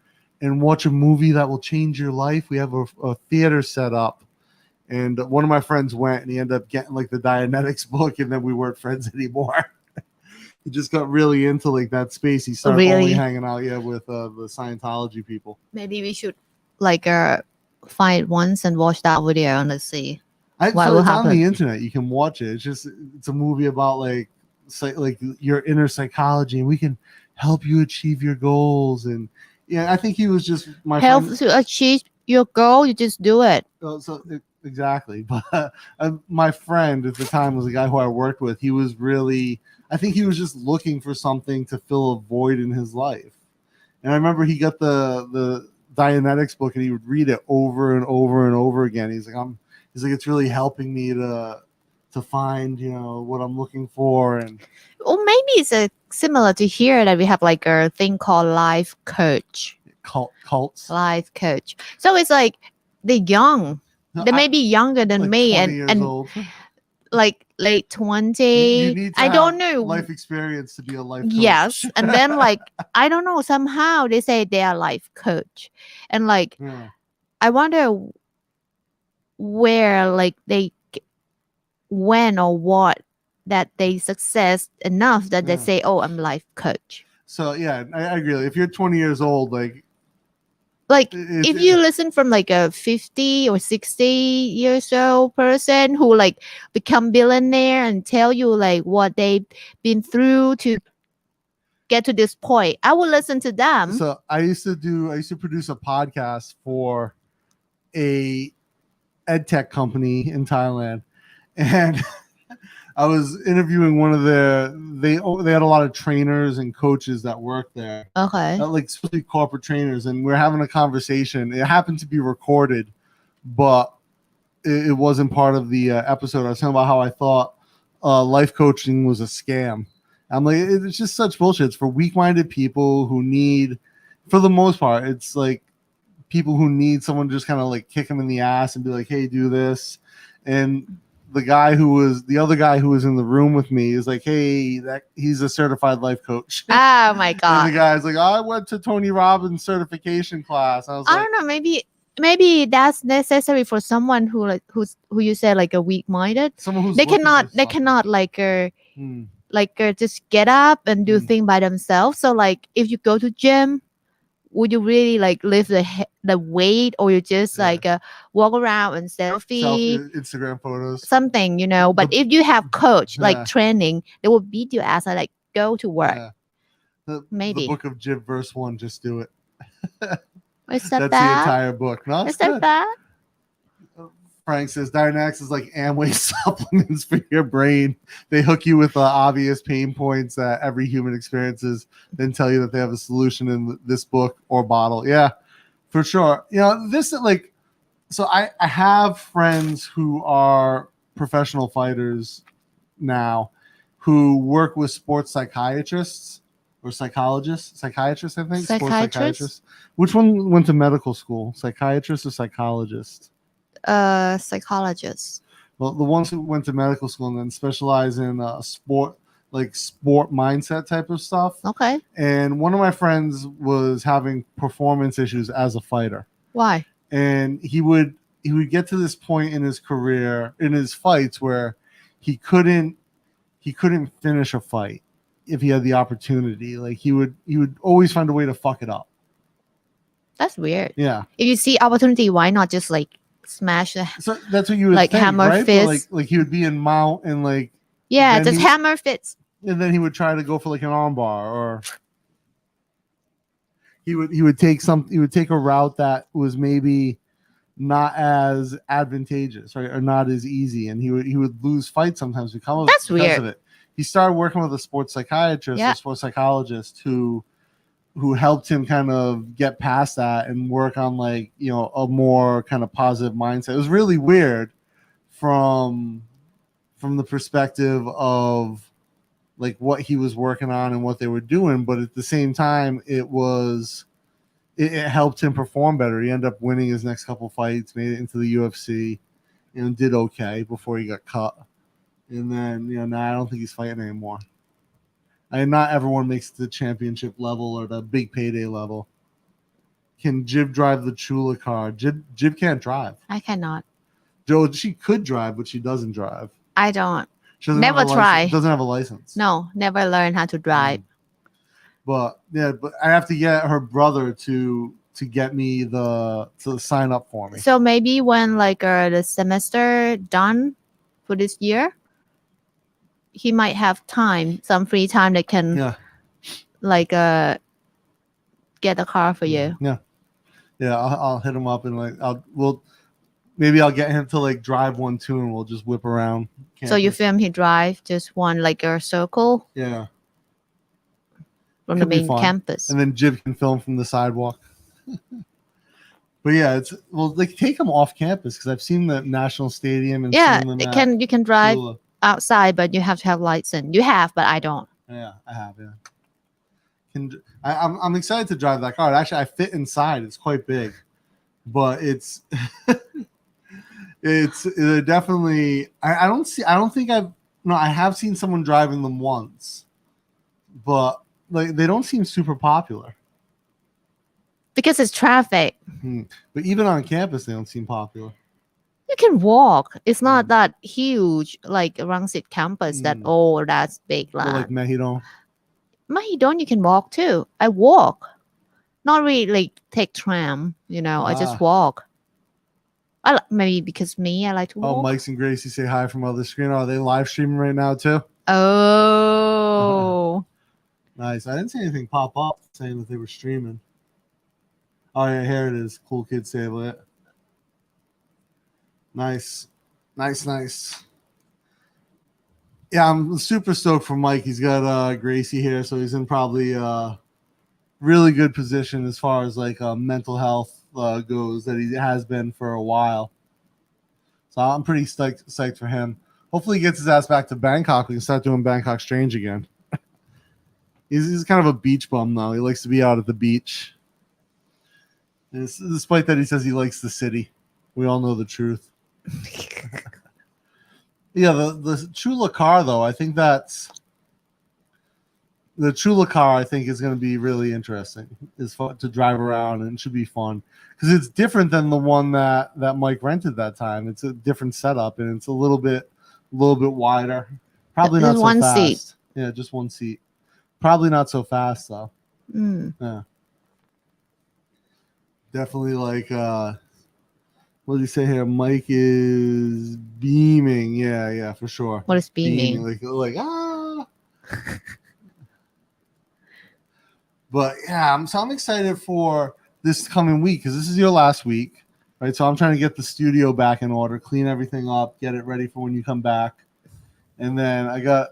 and watch a movie that will change your life? We have a theater set up. And one of my friends went, and he ended up getting like the Dianetics book, and then we weren't friends anymore. He just got really into like that space. He started only hanging out, with the Scientology people. Maybe we should like find once and watch that video and let's see what will it's happen. on the internet. You can watch it. It's a movie about like your inner psychology, and we can help you achieve your goals. And yeah, I think he was just my help friend. to achieve your goal. You just do it. Exactly. But my friend at the time was a guy who I worked with. He was really, I think he was just looking for something to fill a void in his life. And I remember he got the Dianetics book, and he would read it over and over and over again. He's like, it's really helping me to find, what I'm looking for. And Or maybe it's similar to here that we have like a thing called life coach. Cults. Life coach. So it's like they're young. They may be younger than like me 20 and years old. Like late 20. You need to I have don't know. life experience to be a life coach. Yes. And then like I don't know, somehow they say they are life coach. And like I wonder where like they when or what that they success enough that they say, oh, I'm life coach. So yeah, I agree. If you're 20 years old, like if you listen from like a 50 or 60 years old person who like become billionaire and tell you like what they've been through to get to this point, I will listen to them. So I used to produce a podcast for a ed tech company in Thailand, and I was interviewing one of they had a lot of trainers and coaches that work there. Okay. Like especially corporate trainers, and we're having a conversation. It happened to be recorded, but it wasn't part of the episode. I was talking about how I thought life coaching was a scam. I'm like, it's just such bullshit. It's for weak-minded people who need, for the most part, it's like people who need someone to just kind of like kick them in the ass and be like, hey, do this. And the other guy who was in the room with me is like, hey, he's a certified life coach. Oh my God. And the guy's like, I went to Tony Robbins certification class. I don't know, maybe that's necessary for someone who you said like a weak-minded. Someone who's they cannot like just get up and do things by themselves. So like if you go to gym, would you really like lift the weight, or you just like walk around and selfie Instagram photos, something, but if you have coach like training, they will beat your ass and like go to work. Maybe the book of Jib verse 1, just do it. Is that's the entire book. No, is that bad? Frank says Dynamax is like Amway supplements for your brain. They hook you with the obvious pain points that every human experiences, then tell you that they have a solution in this book or bottle. Yeah, for sure. This like, so I have friends who are professional fighters now who work with sports psychiatrists or psychologists. Psychiatrists, I think. Sports psychiatrists. Which one went to medical school? Psychiatrist or psychologist? Psychologist. Well, the ones who went to medical school and then specialize in sport mindset type of stuff. Okay. And one of my friends was having performance issues as a fighter. Why? And he would get to this point in his career, in his fights, where he couldn't finish a fight if he had the opportunity. Like he would always find a way to fuck it up. That's weird. Yeah. If you see opportunity, why not just like smash the so that's what you would like think, hammer right? fist. Like he would be in mount and like just hammer fists. And then he would try to go for like an armbar, or he would take a route that was maybe not as advantageous, right, or not as easy, and he would lose fights sometimes because weird. of it. He started working with a sports psychiatrist, a sports psychologist who helped him kind of get past that and work on like, a more kind of positive mindset. It was really weird from the perspective of like what he was working on and what they were doing, but at the same time, it helped him perform better. He ended up winning his next couple fights, made it into the UFC, and did okay before he got cut. And then, now I don't think he's fighting anymore. I mean, not everyone makes the championship level or the big payday level. Can Jib drive the Chula car? Jib can't drive. I cannot. Joe, she could drive, but she doesn't drive. I don't. She doesn't Never have a try. License. Doesn't have a license. No, never learn how to drive. But I have to get her brother to get me to sign up for me. So maybe when like the semester done for this year, he might have time, some free time that can like get a car for you. Yeah. I'll hit him up and maybe I'll get him to like drive one too, and we'll just whip around campus. So you film he drive just one like a circle. Yeah. From the main campus. And then Jib can film from the sidewalk. But yeah, take him off campus because I've seen the National Stadium and you can drive outside, but you have to have license. You have, but I don't. Yeah, I have. Yeah. I'm excited to drive that car. Actually, I fit inside. It's quite big, but it's definitely. I have seen someone driving them once, but like they don't seem super popular. Because it's traffic. But even on campus, they don't seem popular. You can walk. It's not that huge, like Rangsit campus. That's big. Like Mahidol. Mahidol, you can walk too. I walk. Not really like take tram. I just walk. Maybe because I like to walk. Oh, Mike's and Gracie say hi from other screen. Are they live streaming right now too? Oh. Nice. I didn't see anything pop up saying that they were streaming. Oh, yeah, here it is. Cool Kid Sable it. Nice. Yeah, I'm super stoked for Mike. He's got Gracie here, so he's in probably a really good position as far as like mental health goes that he has been for a while. So I'm pretty psyched for him. Hopefully he gets his ass back to Bangkok. We can start doing Bangkok Strange again. He's kind of a beach bum, though. He likes to be out at the beach. And despite that, he says he likes the city. We all know the truth. Yeah, the Chula car, though, I think the Chula car, I think, is going to be really interesting. It's fun to drive around, and it should be fun. Because it's different than the one that Mike rented that time. It's a different setup, and it's a little bit wider. Probably not so one fast. Seat. Yeah, just one seat. Probably not so fast, though. Yeah. Definitely like what did he say here? Mike is beaming. Yeah, for sure. What is beaming? Like But yeah, I'm excited for this coming week because this is your last week, right? So I'm trying to get the studio back in order, clean everything up, get it ready for when you come back. And then I got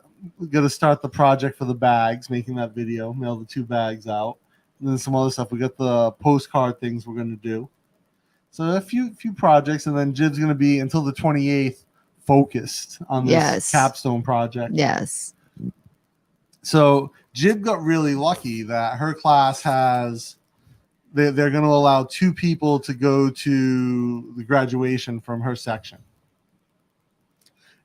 to start the project for the bags, making that video, mail the 2 bags out. And then some other stuff. We got the postcard things we're going to do. So a few projects, and then Jib's going to be until the 28th focused on this capstone project. Yes. So Jib got really lucky that her class has they're going to allow 2 people to go to the graduation from her section.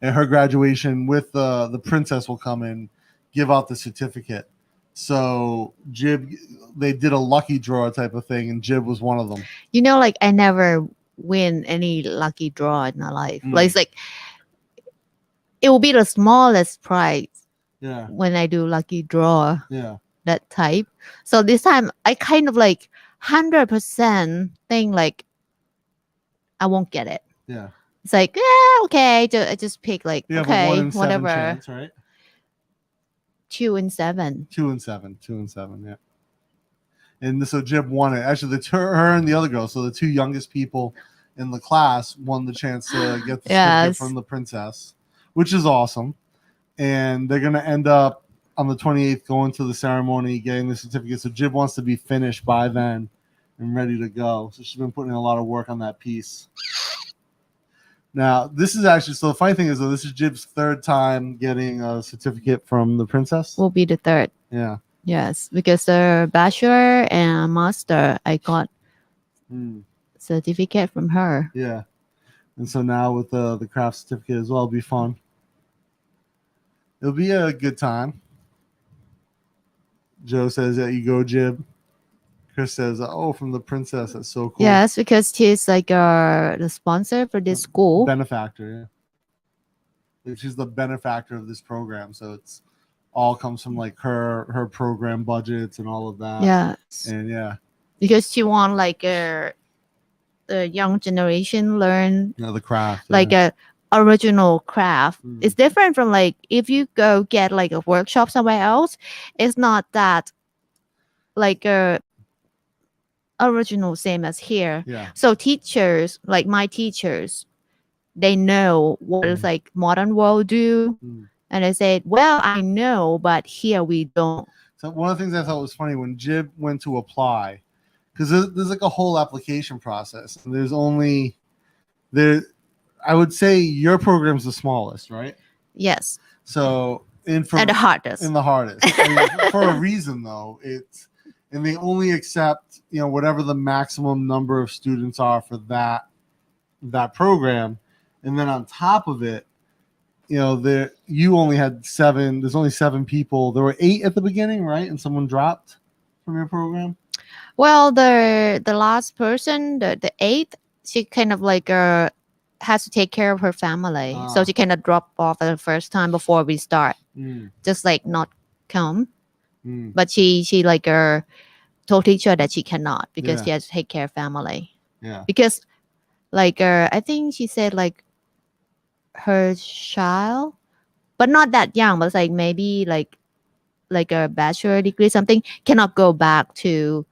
And her graduation with the princess will come and give out the certificate. So Jib, they did a lucky draw type of thing, and Jib was one of them. Like I never win any lucky draw in my life. Like it's like it will be the smallest prize. Yeah. When I do lucky draw. Yeah. That type. So this time I kind of like 100% think like I won't get it. Yeah. It's like okay. I just pick like whatever. Chance, right? 2 and 7. 2 and 7. 2 and 7. Yeah. And so Jib won it. Actually, her and the other girl, so the 2 youngest people in the class, won the chance to get the certificate from the princess, which is awesome. And they're gonna end up on the 28th going to the ceremony, getting the certificate. So Jib wants to be finished by then and ready to go. So she's been putting in a lot of work on that piece. Now, this is actually, so the funny thing is, though, this is Jib's third time getting a certificate from the princess. Will be the third. Yeah. Yes, because the bachelor and master, I got certificate from her. Yeah. And so now with the craft certificate as well, it'll be fun. It'll be a good time. Joe says that you go, Jib. Chris says, "Oh, from the princess. That's so cool." Yes, because she's like the sponsor for this school. Benefactor. Yeah. She's the benefactor of this program, so it's all comes from like her program budgets and all of that. Yes. And yeah. Because she want like the young generation learn the craft. Like a original craft. It's different from like if you go get like a workshop somewhere else, it's not that like a original same as here. Yeah. So teachers, like my teachers, they know what is like modern world do. And I said, well, I know, but here we don't. So one of the things I thought was funny when Jib went to apply, because there's like a whole application process. And there's only I would say your program's the smallest, right? Yes. So and the hardest. And the hardest. I mean, for a reason though. And they only accept, whatever the maximum number of students are for that program. And then on top of it, you only had 7. There's only 7 people. There were 8 at the beginning, right? And someone dropped from your program. Well, the last person, the 8th, she kind of like has to take care of her family, so she cannot drop off the first time before we start. Just like not come, but she like told teacher that she cannot because she has to take care of family. Yeah. Because like I think she said like her child, but not that young, but it's like maybe like a bachelor degree something, cannot go back to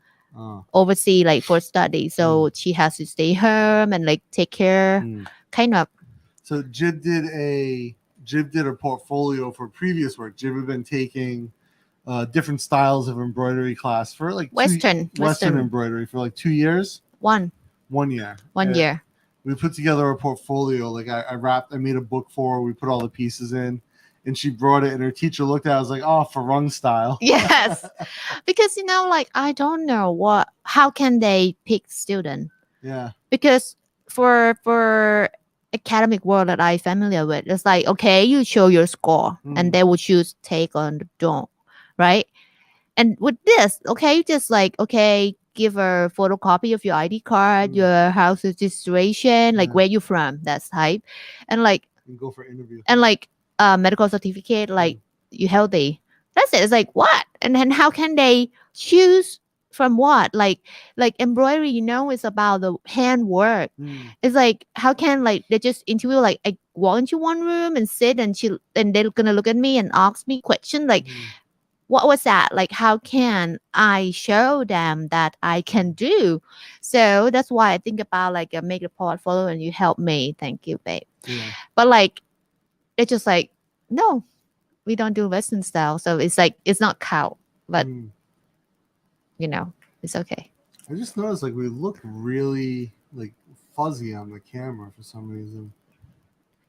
overseas like for study, so she has to stay home and like take care kind of. So Jib did a portfolio for previous work. Jib had been taking different styles of embroidery class for like Western embroidery for like 2 years. 1 year. 1 year. We put together a portfolio. Like I made a book for her. We put all the pieces in, and she brought it. And her teacher looked at it. I was like, "Oh, Farung style." Yes, because like I don't know how can they pick student. Yeah. Because for academic world that I'm familiar with, it's like okay, you show your score, and they will choose take on the don't, right? And with this, okay, you just like okay, give a photocopy of your ID card, your house registration, like where you from, that's type, and like and go for interview, and like medical certificate, like you healthy. That's it. It's like what, and then how can they choose from what? Like embroidery, is about the handwork. It's like how can like they just interview like I walk into one room and sit and they're gonna look at me and ask me question like. What was that? Like, how can I show them that I can do? So that's why I think about like make a portfolio and you help me. Thank you, babe. Yeah. But like, it's just like, no, we don't do Western style. So it's like, it's not cow, but it's okay. I just noticed like we look really like fuzzy on the camera for some reason.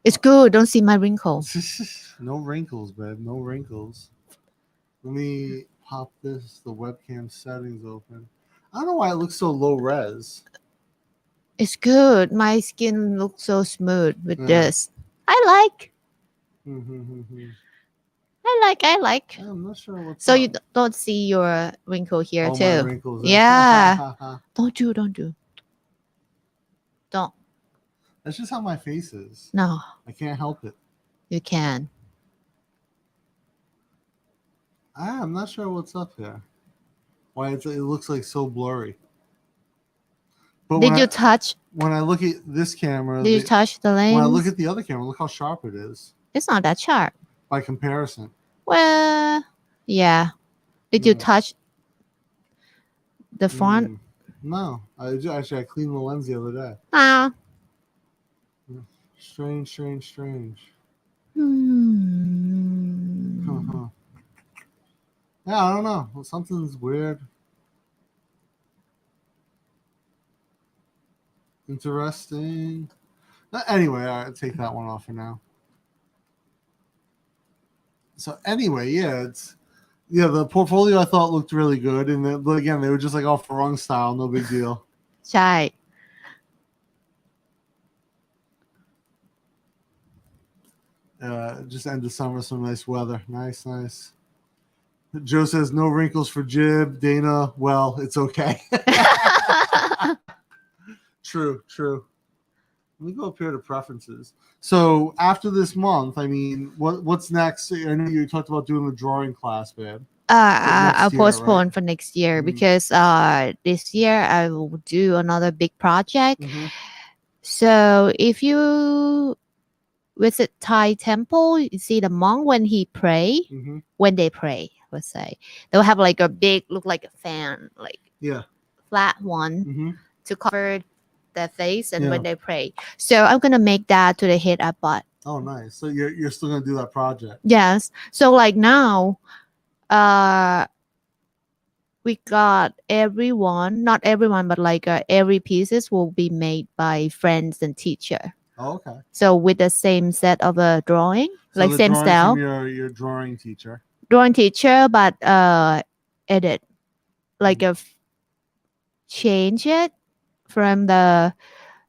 It's good. Don't see my wrinkles. No wrinkles, babe. No wrinkles. Let me pop the webcam settings open. I don't know why it looks so low res. It's good. My skin looks so smooth with this. I like. I like. I'm not sure what's so up. You don't see your wrinkle here too. My wrinkles. Yeah. Don't do. Don't. That's just how my face is. No. I can't help it. You can. I'm not sure what's up here. Why it looks like so blurry. But Did you touch? When I look at this camera, did you touch the lens? When I look at the other camera, look how sharp it is. It's not that sharp. By comparison. Well, yeah. Did you touch the front? No. I cleaned the lens the other day. Ah. Strange. Yeah, I don't know. Well, something's weird. Interesting. Anyway, all right, take that one off for now. So anyway, the portfolio I thought looked really good, and then, but again, they were just like all farang style, no big deal. ใช่ Just end of summer, some nice weather. Nice. Joe says no wrinkles for Jib. Dana, well, it's okay. True. Let me go up here to preferences. So after this month, I mean, what's next? I know you talked about doing the drawing class, man. I'll year, postpone right? for next year Mhm. because this year I will do another big project. Mhm. So if you visit Thai temple, you see the monk when he pray, Mhm. when they pray, let's say they'll have like a big, look like a fan, like Yeah. flat one Mhm. to cover their face, and Yeah. when they pray. So I'm gonna make that to the head up butt. Oh, nice. So you're still gonna do that project? Yes. So like now, we got everyone, not everyone, but like every pieces will be made by friends and teacher. Oh, okay. So with the same set of a drawing, So like the same drawings style, from your drawing teacher. drawing teacher, but edit, like change it from the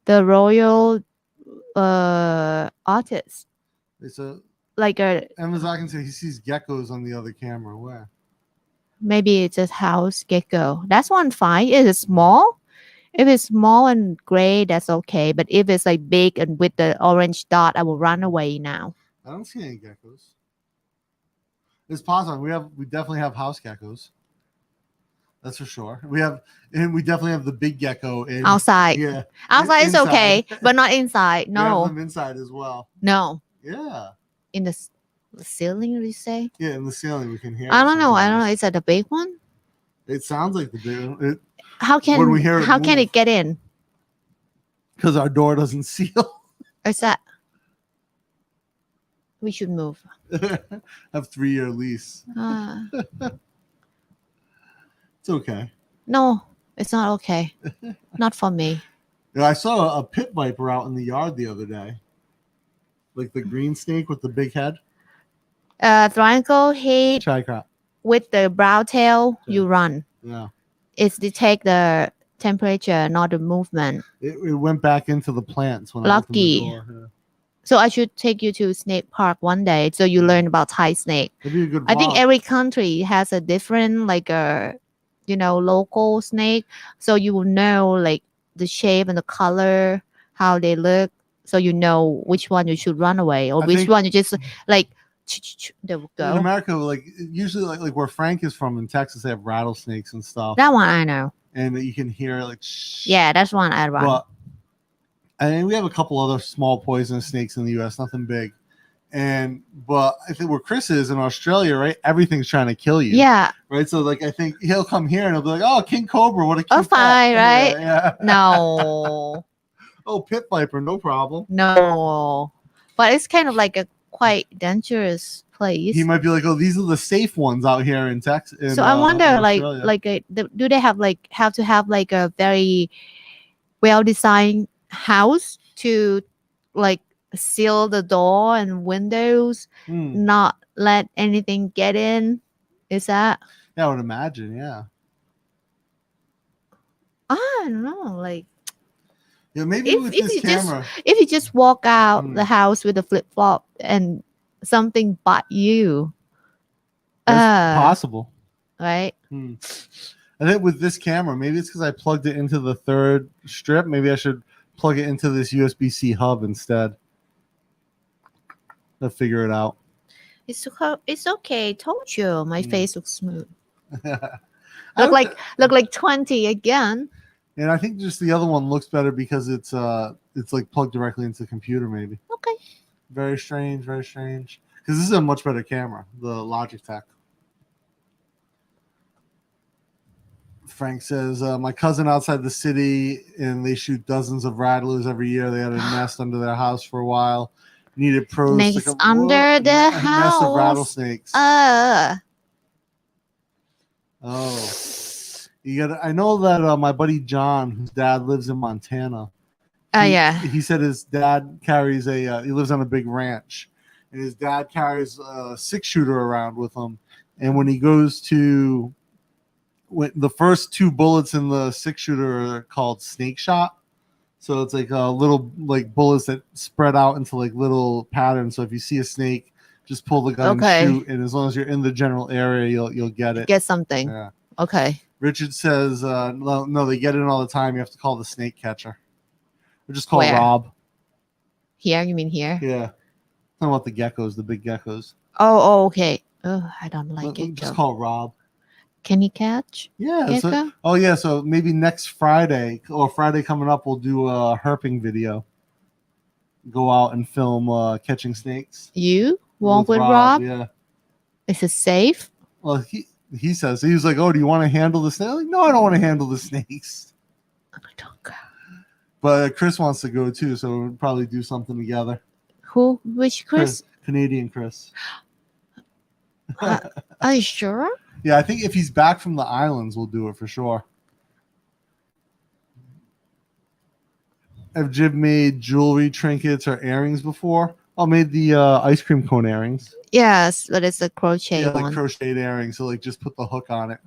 royal artist, It's a like a Amazon can say he sees geckos on the other camera. Where? maybe it's a house gecko. That's one fine. It is small. If it's small and gray, that's okay. But if it's like big and with the orange dot, I will run away now. I don't see any geckos. It's possible. We definitely have house geckos. That's for sure. We definitely have the big gecko in Outside. Yeah. Outside is inside. okay, but not inside. We have No. them inside as well. No. Yeah. In the ceiling, you say? Yeah, in the ceiling we can hear. I don't know. Is that the big one? It sounds like the big one. How can when we hear it how can move. it get in? Because our door doesn't seal. Or is that we should move? Have 3-year lease. It's okay. No, it's not okay. Not for me. I saw a pit viper out in the yard the other day. Like the green snake with the big head. Triangle head Chai crop. with the brown tail, you run. Yeah. It's detect the temperature, not the movement. It went back into the plants when Lucky. I opened the door. Yeah. So I should take you to snake park one day so you learn about Thai snake. It'd be a good I think vlog. every country has a different like a local snake. So you will know like the shape and the color, how they look. So you know which one you should run away or I which think- one you just like they will In go. America, like usually like where Frank is from in Texas, they have rattlesnakes and stuff. That one I know. And you can hear like shh. Yeah, that's one I run. But I mean, we have a couple other small poisonous snakes in the U.S. Nothing big, but I think where Chris is in Australia, right? Everything's trying to kill you. Yeah. Right. So like, I think he'll come here and he'll be like, "Oh, king cobra, what a cute Oh, fine, pet." right? Yeah. No. Oh, pit viper, no problem. No. But it's kind of like a quite dangerous place. He might be like, "Oh, these are the safe ones out here in Texas." So I wonder, in like, Australia. do they have to have like a very well designed house to like seal the door and windows, not let anything get in? Is that? Yeah, I would imagine. Yeah. I don't know. Like, Yeah, maybe with this camera. if you just walk out Hmm. the house with a flip flop and something bite you, That's possible. right? I think with this camera, maybe it's because I plugged it into the third strip. Maybe I should plug it into this USB-C hub instead. I'll figure it out. It's okay. Told you, my face looks smooth. I Look like 20 again. And I think just the other one looks better because it's like plugged directly into the computer. Maybe. Okay. Very strange. Very strange. Because this is a much better camera, the Logitech. Frank says, my cousin outside the city, and they shoot dozens of rattlers every year. They had a nest under their house for a while. Needed pros Next to come under the a nest house. of rattlesnakes. You got. I know that my buddy John, whose dad lives in Montana, Yeah. He said his dad carries he lives on a big ranch, and his dad carries a 6-shooter around with him. And when he goes to, when the first 2 bullets in the 6-shooter are called snake shot. So it's like little like bullets that spread out into like little patterns. So if you see a snake, just pull the gun Okay. and shoot, and as long as you're in the general area, you'll get it. Get something. Yeah. Okay. Richard says, no, they get it all the time. You have to call the snake catcher. Or just call Where? Rob. Here? You mean here? Yeah. Talking about the geckos, the big geckos. Oh, okay. Oh, I don't like it. Just call Rob. Can you catch? Yeah. So maybe next Friday or Friday coming up, we'll do a herping video. Go out and film catching snakes. You walk with Rob? Yeah. Is it safe? Well, he says, he was like, "Oh, do you want to handle the snake?" I'm like, no, I don't want to handle the snakes. I don't go. But Chris wants to go too, so we'll probably do something together. Who? Which Chris? Canadian Chris. Are you sure? Yeah, I think if he's back from the islands, we'll do it for sure. Have Jib made jewelry, trinkets, or earrings before? I made the ice cream cone earrings. Yes, but it's a crochet one. Like crocheted earrings. So like just put the hook on it.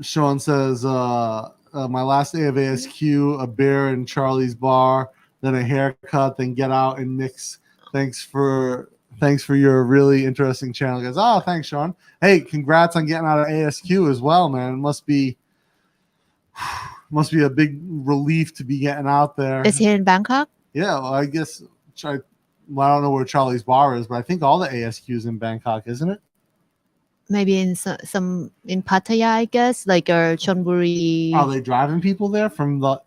Sean says, my last day of ASQ, a beer in Charlie's bar, then a haircut, then get out and mix. Thanks for your really interesting channel, guys. Oh, thanks, Sean. Hey, congrats on getting out of ASQ as well, man. It must be a big relief to be getting out there. It's here in Bangkok? Yeah, well, I guess I don't know where Charlie's bar is, but I think all the ASQ is in Bangkok, isn't it? Maybe in some in Pattaya, I guess, like Chonburi. Are they driving people there from the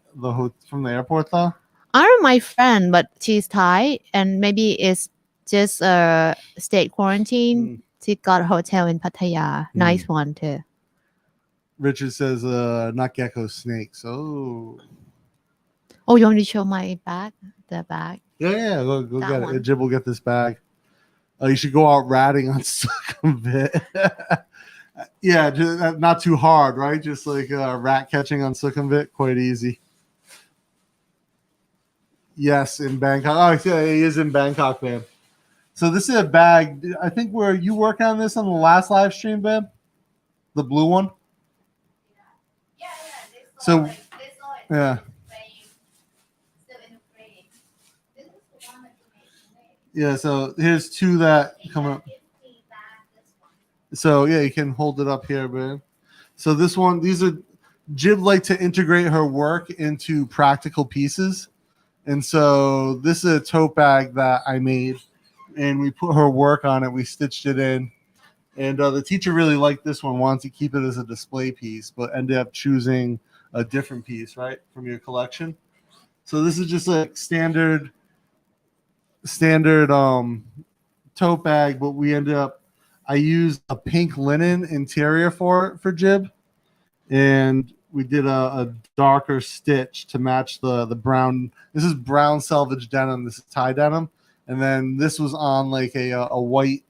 airport though? I don't know my friend, but she's Thai, and maybe it's just a state quarantine. She got a hotel in Pattaya. Nice one too. Richard says, not gecko, snakes. Oh, you want me to show my bag? The bag? Yeah. Go get one. it. Jib will get this bag. You should go out ratting on Sukhumvit. Yeah, just, not too hard, right? Just like rat catching on Sukhumvit, quite easy. Yes, in Bangkok. Oh, yeah, he is in Bangkok, babe. So this is a bag. I think where you work on this on the last live stream, babe? The blue one? Yeah. So, They saw it. yeah. Still in the frame. This is the one that you made. Yeah, so here's 2 that come up. So yeah, you can hold it up here, babe. So this one, these are Jib like to integrate her work into practical pieces. And so this is a tote bag that I made, and we put her work on it. We stitched it in, and the teacher really liked this one, wanted to keep it as a display piece, but ended up choosing a different piece, right, from your collection. So this is just a standard tote bag, but we ended up, I used a pink linen interior for Jib, and we did a darker stitch to match the brown. This is brown selvage denim. This is tie denim, and then this was on like a white.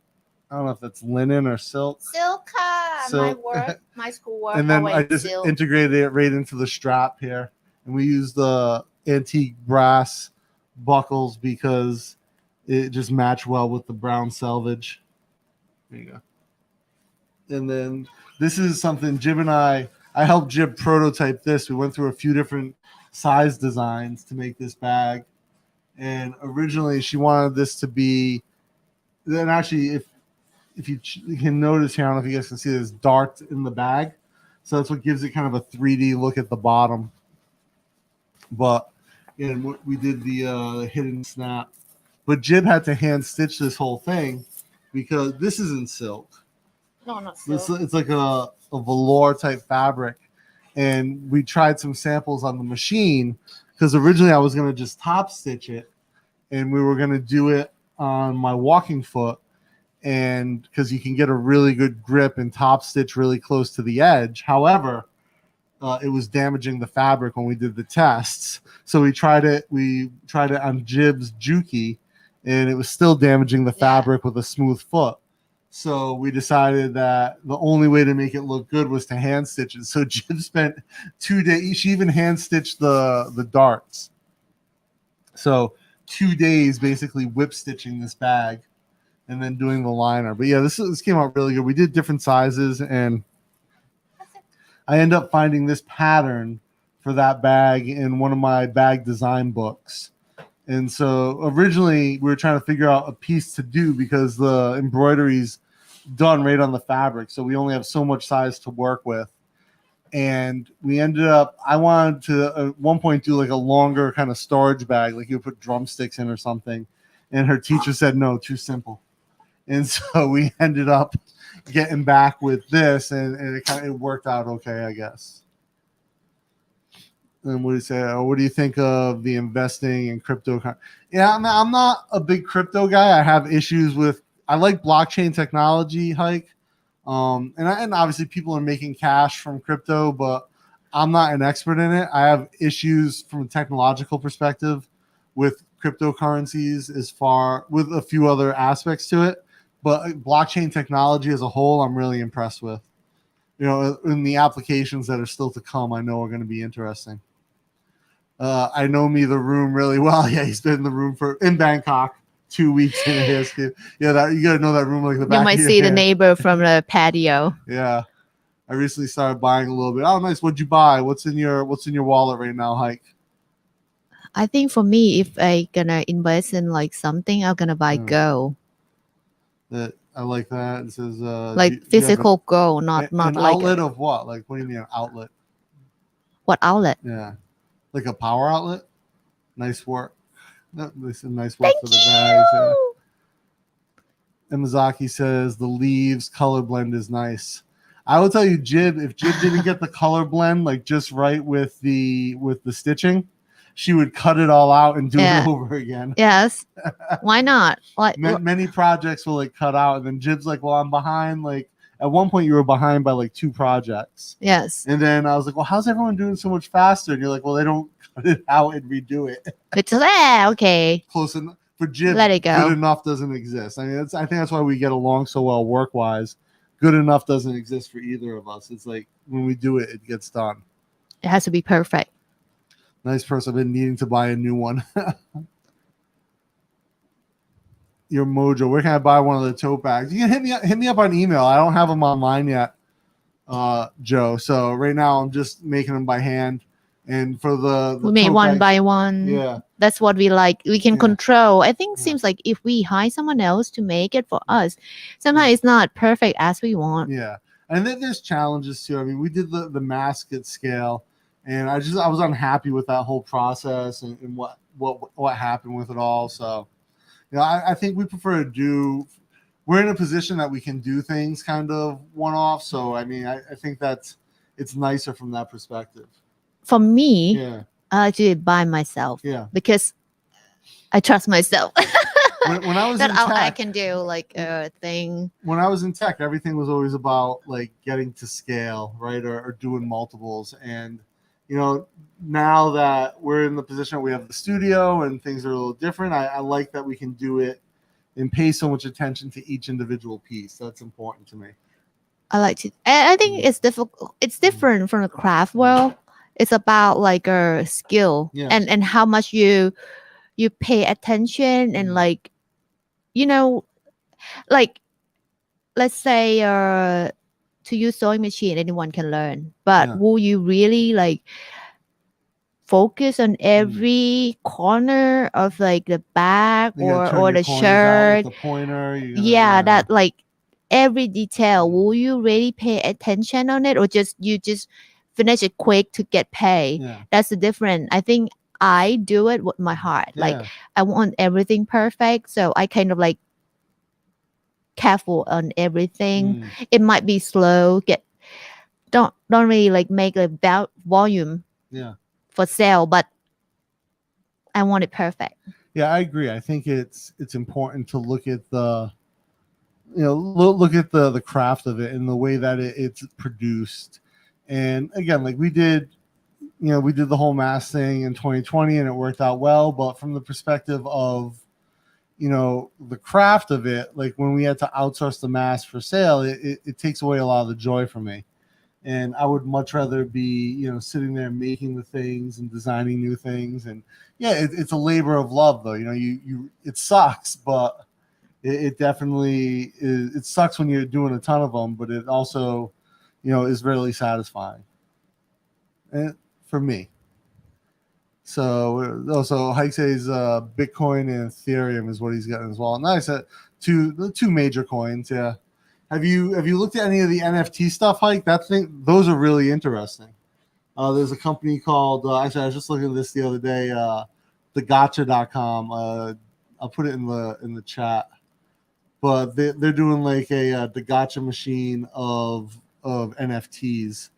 I don't know if that's linen or silk. Silk. My school work. And then I just integrated it right into the strap here, and we used the antique brass buckles because it just matched well with the brown selvage. There you go. And then this is something Jib and I helped Jib prototype this. We went through a few different size designs to make this bag. And originally she wanted this to be, then actually if you can notice here, I don't know if you guys can see this dart in the bag. So that's what gives it kind of a 3D look at the bottom. But and we did the hidden snap. But Jib had to hand stitch this whole thing because this isn't silk. No, not silk. It's like a velour type fabric, and we tried some samples on the machine because originally I was going to just top stitch it, and we were going to do it on my walking foot, and because you can get a really good grip and top stitch really close to the edge. However, it was damaging the fabric when we did the tests, so we tried it on Jib's Juki, and it was still damaging the fabric with a smooth foot. So we decided that the only way to make it look good was to hand stitch it. So Jim spent 2 days. She even hand stitched the darts. So 2 days basically whip stitching this bag and then doing the liner. But yeah, this came out really good. We did different sizes, and I end up finding this pattern for that bag in one of my bag design books. And so originally we were trying to figure out a piece to do because the embroidery's done right on the fabric. So we only have so much size to work with. And we ended up, I wanted to at one point do like a longer kind of storage bag, like you put drumsticks in or something. And her teacher said, no, too simple. And so we ended up getting back with this, and it worked out okay, I guess. And what do you say? What do you think of the investing in crypto? Yeah, I'm not a big crypto guy. I have issues with. I like blockchain technology, Hike, and obviously people are making cash from crypto, but I'm not an expert in it. I have issues from a technological perspective with cryptocurrencies, with a few other aspects to it. But blockchain technology as a whole, I'm really impressed with. In the applications that are still to come, I know are going to be interesting. I know the room really well. Yeah, he's been in the room in Bangkok 2 weeks in a history. Yeah, you got to know that room like the back. You might see the neighbor from the patio. Yeah, I recently started buying a little bit. Oh, nice. What'd you buy? What's in your wallet right now, Hike? I think for me, if I gonna invest in like something, I'm gonna buy gold. I like that. It says like physical gold, not an like outlet of what? Like, what do you mean an outlet? What outlet? Yeah, like a power outlet. Nice work. This is nice work Thank for the bags. Yeah. Imazaki says the leaves color blend is nice. I will tell you, Jib, if Jib didn't get the color blend like just right with the stitching, she would cut it all out and do it over again. Yes. Why not? Many projects will like cut out, and then Jib's like, well, I'm behind. Like at one point you were behind by like 2 projects. Yes. And then I was like, well, how's everyone doing so much faster? And you're like, well, they don't cut it out and redo it. It's okay. Close enough. For Jib, let it go. Good enough doesn't exist. I mean, I think that's why we get along so well work-wise. Good enough doesn't exist for either of us. It's like when we do it, it gets done. It has to be perfect. Nice person. I've been needing to buy a new one. Your Mojo. Where can I buy one of the tote bags? You can hit me up on email. I don't have them online yet, Joe. So right now I'm just making them by hand. And for the we made one by one. Yeah, that's what we like. We can control. I think seems like if we hire someone else to make it for us, sometimes it's not perfect as we want. Yeah, and then there's challenges too. I mean, we did the mask at scale, and I was unhappy with that whole process and what happened with it all. So, I think we prefer to do. We're in a position that we can do things kind of one off. So I mean, I think it's nicer from that perspective. For me, I actually buy myself. Yeah, because I trust myself. when I was that in tech, I can do like a thing. When I was in tech, everything was always about like getting to scale, right, or doing multiples. And now that we're in the position that we have the studio and things are a little different, I like that we can do it and pay so much attention to each individual piece. That's important to me. I like to. I think it's difficult. It's different from the craft world. It's about like a skill and how much you pay attention and like, like let's say to use sewing machine, anyone can learn. But will you really like focus on every corner of like the bag or the shirt? The pointer. That like every detail. Will you really pay attention on it, or you just finish it quick to get paid? That's the difference. I think I do it with my heart. Like I want everything perfect, so I kind of like careful on everything. It might be slow. Don't really like make a volume for sale, but I want it perfect. Yeah, I agree. I think it's important to look at look at the craft of it and the way that it's produced. And again, like we did the whole mask thing in 2020 and it worked out well. But from the perspective of, the craft of it, like when we had to outsource the mask for sale, it takes away a lot of the joy from me. And I would much rather be, sitting there making the things and designing new things. And yeah, it's a labor of love, though. It sucks, but it definitely is. It sucks when you're doing a ton of them, but it also, is really satisfying. And for me. So also, Hike says Bitcoin and Ethereum is what he's getting as well. Nice, the two major coins. Yeah. Have you looked at any of the NFT stuff, Hike? Those are really interesting. There's a company called actually I was just looking at this the other day, thegotcha.com. I'll put it in the chat. But they're doing like the gotcha machine of NFTs,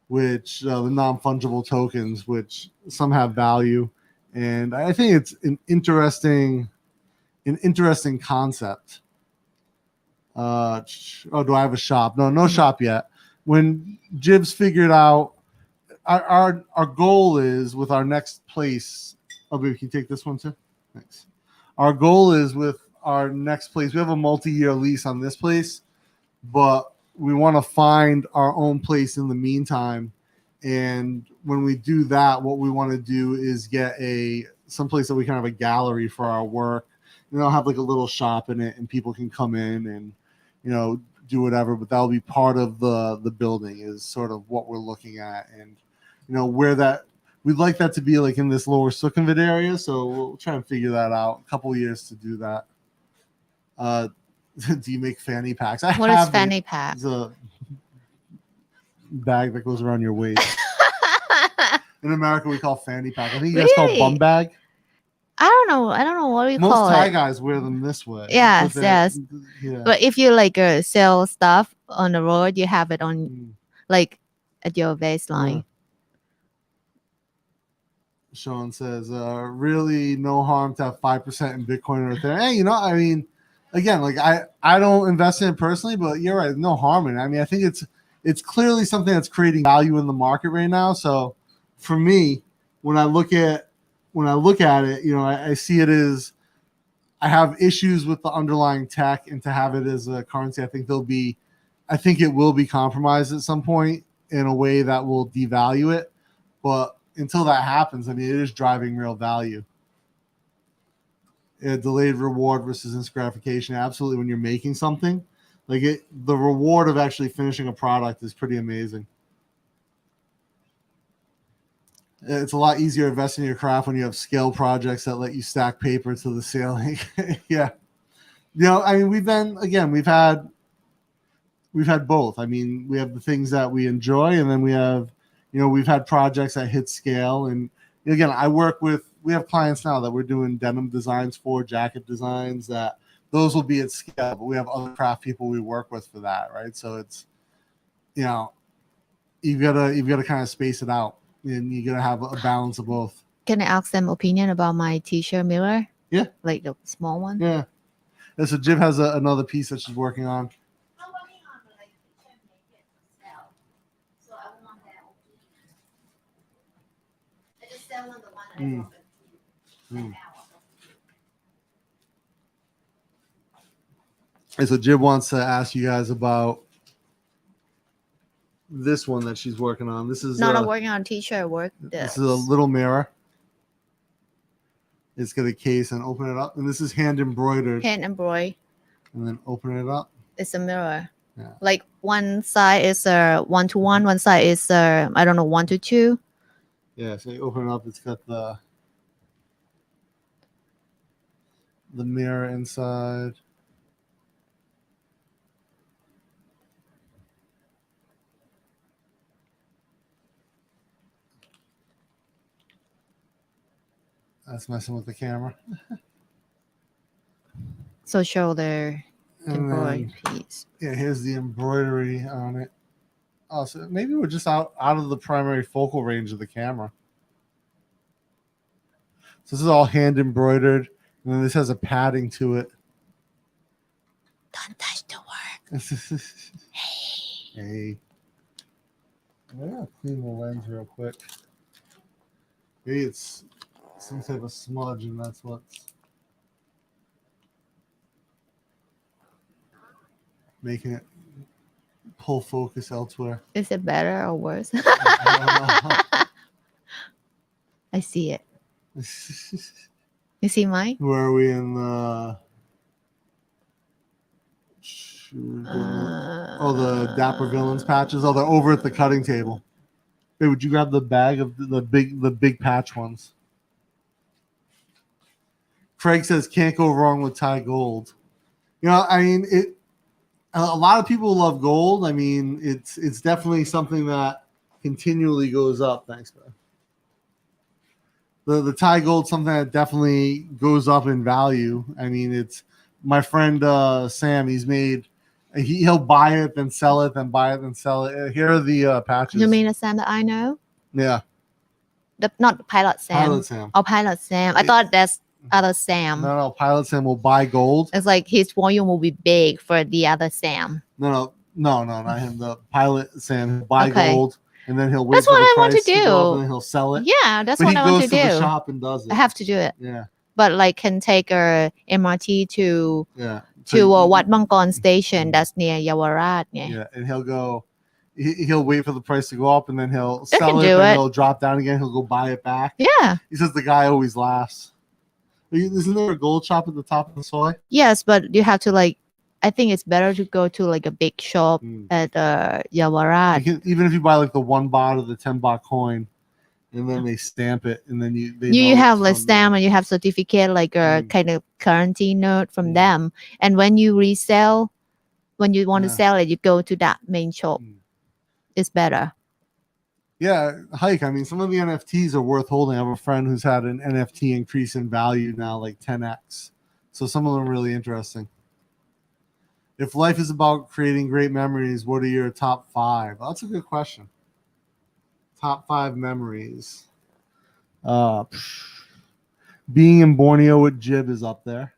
which the non-fungible tokens, which some have value, and I think it's an interesting concept. Do I have a shop? No shop yet. When Jibs figured out, our goal is with our next place. Oh, baby, can you take this one too? Thanks. Our goal is with our next place. We have a multi-year lease on this place, but we want to find our own place in the meantime. And when we do that, what we want to do is get someplace that we can have a gallery for our work. And they'll have like a little shop in it, and people can come in and do whatever. But that'll be part of the building is sort of what we're looking at, and where that we'd like that to be like in this lower Sukhumvit area. So we'll try and figure that out. A couple of years to do that. Do you make fanny packs? What is fanny pack? It's a bag that goes around your waist. In America, we call fanny pack. I think you guys call bum bag. I don't know what we Most call Thai it. guys wear them this way. Yes. Yeah. But if you like sell stuff on the road, you have it on like at your waistline. Sean says, really no harm to have 5% in Bitcoin or Ethereum. Hey, I mean, again, like I don't invest in it personally, but you're right, no harm in it. I mean, I think it's clearly something that's creating value in the market right now. So for me, when I look at it, I see it as I have issues with the underlying tech, and to have it as a currency, I think it will be compromised at some point in a way that will devalue it. But until that happens, I mean, it is driving real value. Delayed reward versus instant gratification. Absolutely, when you're making something, the reward of actually finishing a product is pretty amazing. It's a lot easier to invest in your craft when you have scale projects that let you stack paper to the ceiling. Yeah. I mean, we've had both. I mean, we have the things that we enjoy, and then we have, we've had projects that hit scale. And again, we have clients now that we're doing denim designs for, jacket designs, that those will be at scale, but we have other craft people we work with for that, right? So it's, you've got to kind of space it out, and you got to have a balance of both. Can I ask them opinion about my t-shirt mirror? Yeah. Like the small one? Yeah. And so Jim has another piece that she's working on. I'm working on like you can make it sell. So I want that opinion. I just sell on the one that I offered to you. And so Jib wants to ask you guys about this one that she's working on. This is not working on t-shirt work. This is a little mirror. It's got a case, and open it up. And this is hand embroidered. Hand embroidered. And then open it up. It's a mirror. Yeah. Like one side is 1:1, one side is 1:2. Yeah, so you open it up, it's got the mirror inside. That's messing with the camera. So show the embroidery piece. Yeah, here's the embroidery on it. Oh, so maybe we're just out of the primary focal range of the camera. So this is all hand embroidered, and then this has a padding to it. Don't touch the work. Hey. I'm gonna clean the lens real quick. Maybe it's some type of smudge, and that's what's. making it pull focus elsewhere. Is it better or worse? I I see it. don't You see mine? know. Where are we in the? The Dapper villains patches. Oh, they're over at the cutting table. Hey, would you grab the bag of the big patch ones? Craig says can't go wrong with Thai gold. You know, I mean, it. A lot of people love gold. I mean, it's definitely something that continually goes up. Thanks, man. The Thai gold something that definitely goes up in value. I mean, it's my friend Sam. He's made. He'll buy it, then sell it, then buy it, then sell it. Here are the patches. You mean the Sam that I know? Yeah, Not Pilot Sam. Pilot Sam. Oh, Pilot Sam. I thought that's other Sam. No, Pilot Sam will buy gold. It's like his volume will be big for the other Sam. No, not him. The Pilot Sam will buy Okay. gold, and then he'll wait That's for what the I want price to go up, do. and then he'll sell it. Yeah, that's But what he I want goes to to the do. shop and does it. I have to do it. Yeah, But like can take a MRT to yeah. Wat Mangkon station that's near Yawarat. Yeah. Yeah, and he'll go. He'll wait for the price to go up, and then he'll They sell can it, do and it. he'll drop down again. He'll go buy it back. Yeah. He says the guy always laughs. Isn't there a gold shop at the top of the soy? Yes, but you have to like. I think it's better to go to like a big shop at Yawarat. Even if you buy like the 1 baht or the 10 baht coin, and then they stamp it, and then you You know have it's like from stamp and you have certificate like a kind of currency note from them. And when you resell, when you want to sell it, you go to that main shop. It's better. Yeah, hike. I mean, some of the NFTs are worth holding. I have a friend who's had an NFT increase in value now, like 10x. So some of them are really interesting. If life is about creating great memories, what are your top 5? Well, that's a good question. Top 5 memories. Being in Borneo with Jib is up there.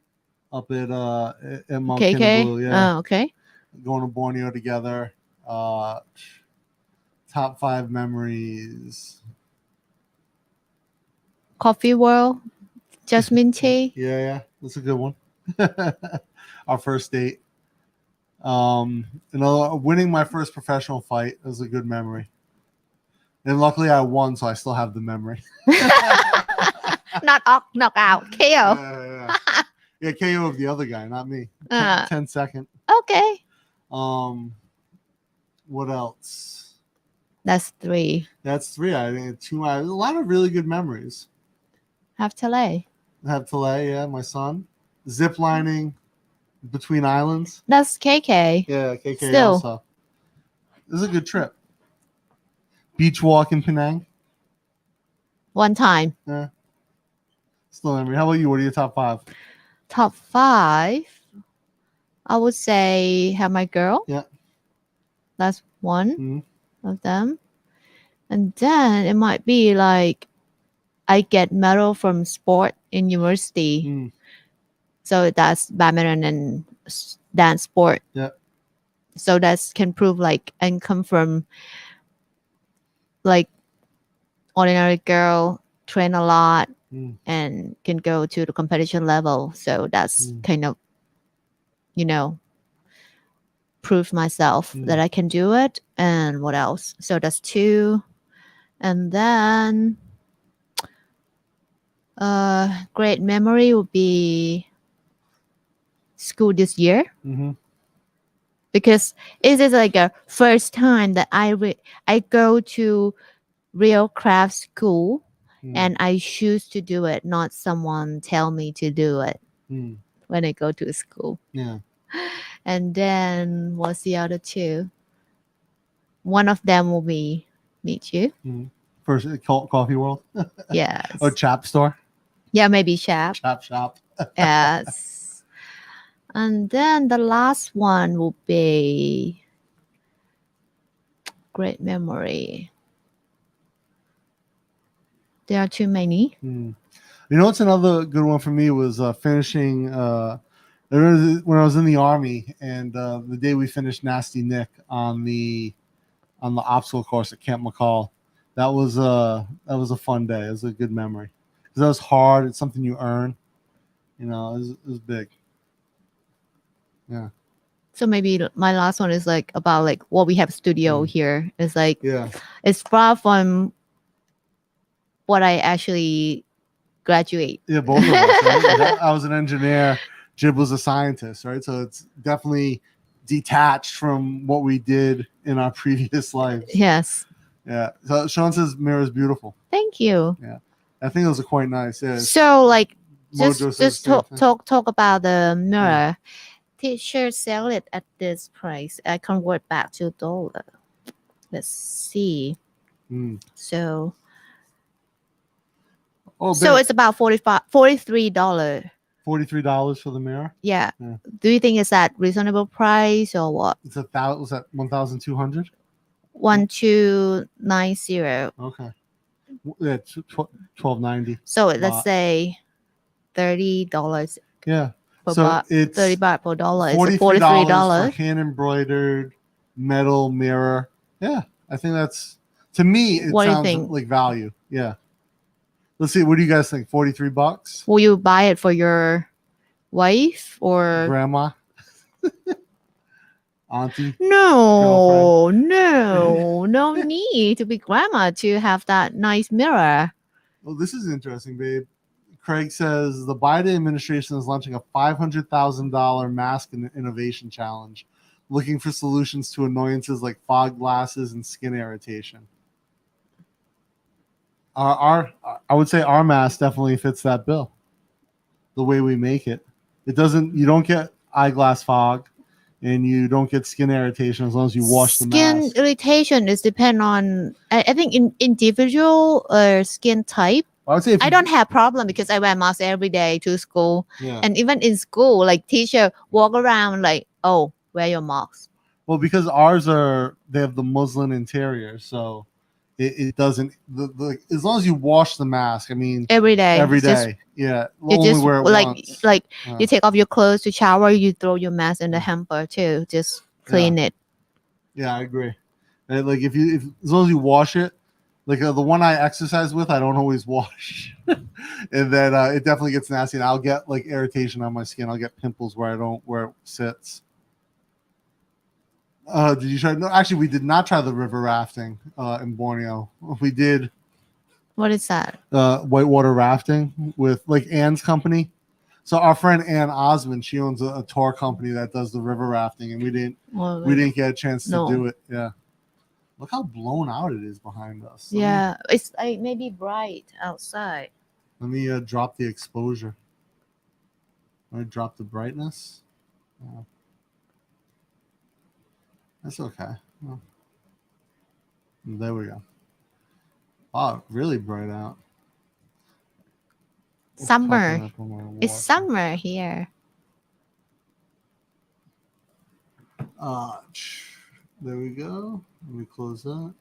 Up at Mount KK. Kinabalu, yeah. Oh, okay. Going to Borneo together. Top 5 memories. Coffee World, Jasmine tea. Yeah, that's a good one. Our first date. Winning my first professional fight was a good memory. And luckily I won, so I still have the memory. Not knockout, KO. Yeah, KO of the other guy, not me. 10 second. Okay. What else? That's 3. That's 3. I think 2. A lot of really good memories. Have to lay. Yeah, my son. Zip lining between islands. That's KK. Yeah, KK Still. also. It was a good trip. Beach walk in Penang. One time. Yeah. Still memory. How about you? What are your top 5? Top 5. I would say have my girl. Yeah. That's one of them. And then it might be like I get medal from sport in university. So that's badminton and dance sport. Yeah. So that can prove like and come from like ordinary girl, train a lot and can go to the competition level. So that's kind of, prove myself that I can do it. And what else? So that's 2. And then great memory would be school this year. Because it is like a first time that I go to real craft school and I choose to do it, not someone tell me to do it when I go to school. Yeah. And then what's the other 2? One of them will be meet you. First coffee world. Yes. Or chap store. Yeah, maybe Chap. Chap shop. Yes. And then the last one will be great memory. There are too many. You know what's another good one for me was finishing when I was in the army, and the day we finished Nasty Nick on the obstacle course at Camp McCall. That was a fun day. It was a good memory because that was hard. It's something you earn. It was big. Yeah. So maybe my last one is like about like what we have studio here. It's like Yeah. it's far from what I actually graduate. Yeah, both of us, right? Like, I was an engineer, Jib was a scientist, right? So it's definitely detached from what we did in our previous lives. Yes. Yeah. So Sean says mirror is beautiful. Thank you. I think those are quite nice. Yeah. So like Mojo says just same thing. talk about the mirror. Teacher sell it at this price. I convert back to dollar. Let's see. Mm. So Oh, so babe, it's about $43. $43 for the mirror. Yeah. Yeah. Do you think it's that reasonable price or what? It's was that 1,200? 1290. Okay. Yeah, 1290. So let's Lot. say $30 Yeah. per So baht. it's 30 baht per dollar. It's $43 $43. for hand embroidered metal mirror. Yeah, I think that's, to me, it What do you sounds think? like value. Yeah. Let's see. What do you guys think? $43? Will you buy it for your wife or Grandma? Auntie? no need to be grandma to have that nice mirror. Well, this is interesting, babe. Craig says the Biden administration is launching a $500,000 mask and innovation challenge, looking for solutions to annoyances like fog glasses and skin irritation. I would say our mask definitely fits that bill. The way we make it, you don't get eyeglass fog, and you don't get skin irritation as long as you wash the Skin mask. irritation is depend on I think in individual skin type. I would say if I you- don't have problem because I wear mask every day to school, Yeah. and even in school, like teacher walk around like, oh, wear your mask. Well, because they have the muslin interior, so it doesn't. As long as you wash the mask, I mean, Every day. every Just- day, yeah. You Only just wear it once. like Uh, you take off your clothes to shower, you throw your mask in the hamper too. Just clean it. Yeah, I agree. And, like if as long as you wash it, like the one I exercise with, I don't always wash, and then it definitely gets nasty, and I'll get like irritation on my skin. I'll get pimples where it sits. Did you try? No, actually, we did not try the river rafting in Borneo. We did What is that? whitewater rafting with like Anne's company. So our friend Ann Osmond, she owns a tour company that does the river rafting, and we didn't get a chance to No. do it. Yeah, look how blown out it is behind us. Yeah, it's like maybe bright outside. Let me drop the exposure. Let me drop the brightness. That's okay. Well, there we go. Wow, really bright out. Summer. Popping up on my It's watch. summer here. There we go. Let me close that.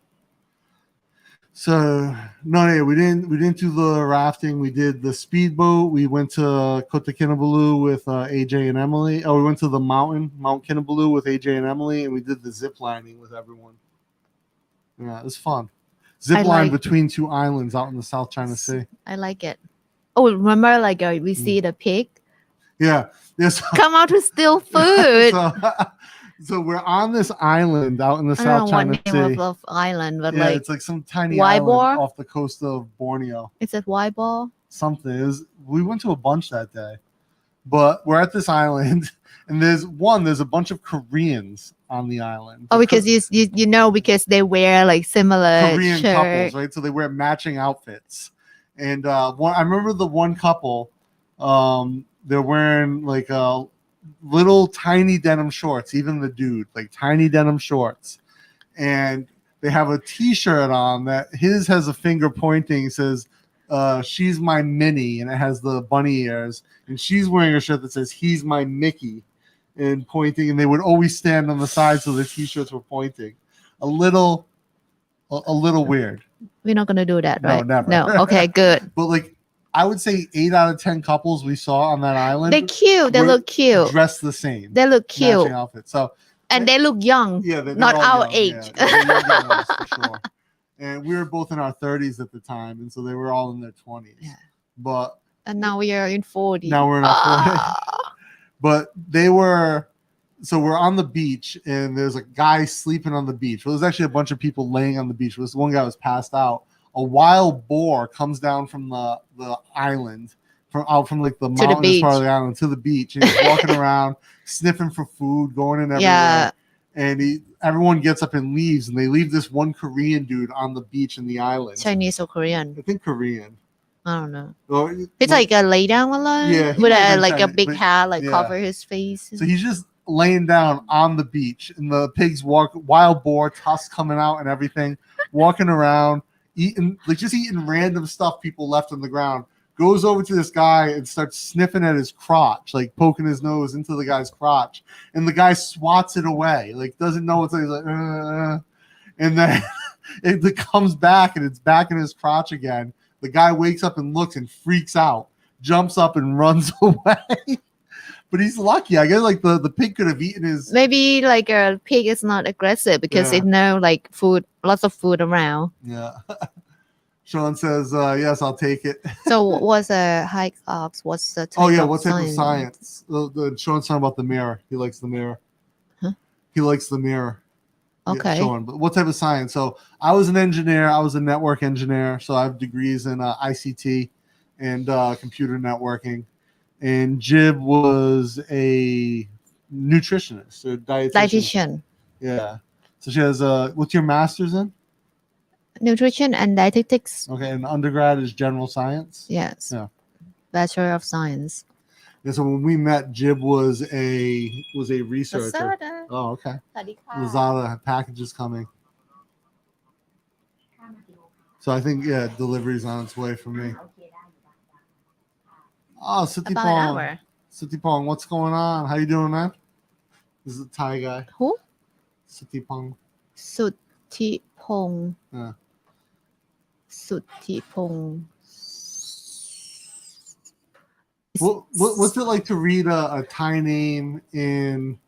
So we didn't do the rafting. We did the speedboat. We went to Kota Kinabalu with AJ and Emily. Oh, we went to the Mount Kinabalu with AJ and Emily, and we did the zip lining with everyone. Yeah, it was fun. Zip line between two islands out in the South China Sea. I like it. Oh, remember like we see the pig Yeah. Yes. come out to steal food. So we're on this island out in the I don't South know China what Sea. name of island, but Yeah, like it's like some tiny Wybor? island off the coast of Borneo. is it Wybor? Something we went to a bunch that day, but we're at this island, and there's a bunch of Koreans on the island. Oh, because you know because they wear like similar Korean shirt. couples, right? So they wear matching outfits, and I remember the one couple, they're wearing like little tiny denim shorts, even the dude, like tiny denim shorts, and they have a t-shirt on that his has a finger pointing, says she's my Minnie, and it has the bunny ears, and she's wearing a shirt that says he's my Mickey and pointing, and they would always stand on the side so the t-shirts were pointing. A little weird. We're not gonna do that, No, right? never. No. Okay, good. But like I would say 8 out of 10 couples we saw on that island They're cute. They were look cute. dressed the same. They look cute. Matching outfits. So And they look young. yeah, they're Not all our young, age. Yeah. They're younger than us, for sure. And we were both in our 30s at the time, and so they were all in their 20s. Yeah. But And now we are in 40. now we're in our 40s. But they were so we're on the beach, and there's a guy sleeping on the beach. Well, there's actually a bunch of people laying on the beach. This one guy was passed out. A wild boar comes down from the island, from like the the mountainous part of beach. the island to the beach, and he's walking around, sniffing for food, going in everywhere. Yeah. And everyone gets up and leaves, and they leave this one Korean dude on the beach in the island. Chinese or Korean? I think Korean. I don't know. Or, He's like a lay down alone. Yeah, he With might have a been like a Chinese, big but- hat, like yeah. cover his face. So he's just laying down on the beach, and the pigs walk, wild boar, tusks coming out and everything, walking around, eating random stuff people left on the ground. Goes over to this guy and starts sniffing at his crotch, like poking his nose into the guy's crotch, and the guy swats it away, like doesn't know what's. He's like, and then it comes back, and it's back in his crotch again. The guy wakes up and looks and freaks out, jumps up and runs away. But he's lucky. I guess like the pig could have eaten his. Maybe like a pig is not aggressive because Yeah. it know like food, lots of food around. Yeah. Sean says, yes, I'll take it. So what's a high ox? What's the type Oh, yeah. of What type of science? Sean's talking about the mirror. He likes the mirror. Huh? He likes the mirror. Yeah, Okay. Sean. But what type of science? So I was an engineer. I was a network engineer. So I have degrees in ICT and computer networking. And Jib was a nutritionist or dietitian. Dietitian, Yeah. So she has what's your master's in? nutrition and dietetics. Okay, and undergrad is general science. Yes. Yeah. Bachelor of Science. And so when we met, Jib was a researcher. Lazada. Oh, okay. สวัสดีค่ะ Lazada packages coming. So I think delivery's on its way for me. Oh, About an Sutipong. hour. Sutipong, what's going on? How you doing, man? This is a Thai guy. Who? Sutipong. สุทธิพงษ์ Yeah. สุทธิพงษ์ What's it like to read a Thai name in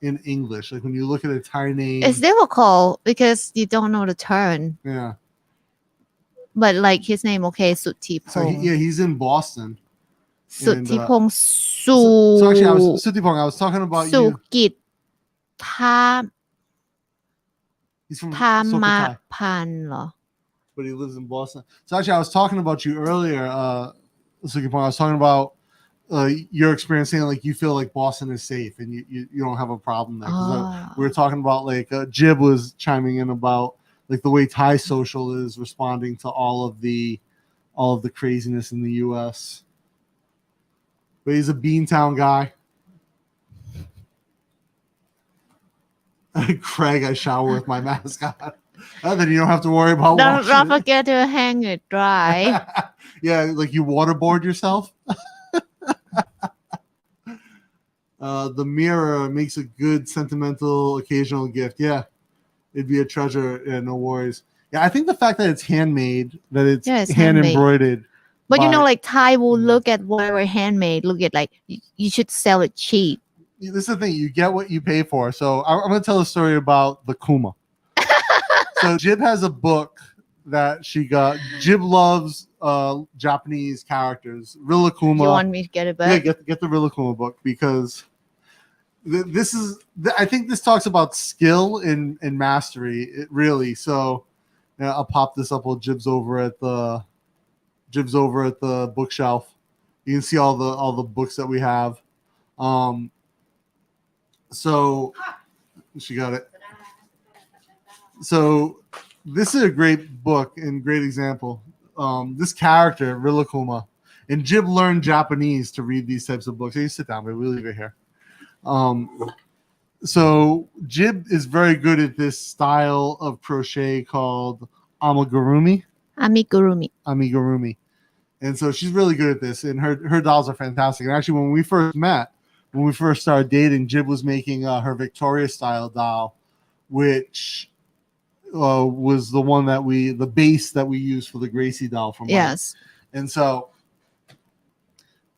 English? Like when you look at a Thai name. It's difficult because you don't know the turn. Yeah. But like his name, okay, สุทธิพ So งษ์ he's in Boston. สุทธิพงษ์สุ So actually, Sutipong, I was talking about สุ you. กิจทา He's from ธามา Sokotai, พันธ์เหรอ but he lives in Boston. So actually, I was talking about you earlier, Sutipong. I was talking about your experience, saying like you feel like Boston is safe and you don't have a problem there. 'Cause, Ah. we were talking about like Jib was chiming in about like the way Thai social is responding to all of the craziness in the U.S. But he's a Beantown guy. Craig, I shower with my mask on. Then you don't have to worry about Don't washing it. forget to hang it dry. Yeah, like you waterboard yourself. The mirror makes a good sentimental occasional gift. Yeah, it'd be a treasure. Yeah, no worries. Yeah, I think the fact that it's handmade, that it's Yeah, it's hand handmade. embroidered. But you know, by- like Thai will look at whatever handmade, look at like you should sell it cheap. This is the thing, you get what you pay for. So I'm going to tell a story about the Kuma. So Jib has a book that she got. Jib loves Japanese characters. Rillakkuma. You want me to get it Yeah, back? get the Rillakkuma book because this is. I think this talks about skill and mastery. It really. So yeah, I'll pop this up while Jib's over at the bookshelf. You can see all the books that we have. So she got it. So this is a great book and great example. This character, Rillakkuma, and Jib learned Japanese to read these types of books. Hey, you sit down, but we'll leave it here. So Jib is very good at this style of crochet called amigurumi. Amigurumi. And so she's really good at this, and her dolls are fantastic. And actually, when we first started dating, Jib was making her Victoria style doll, which was the one the base that we used for the Gracie doll from Yes. And so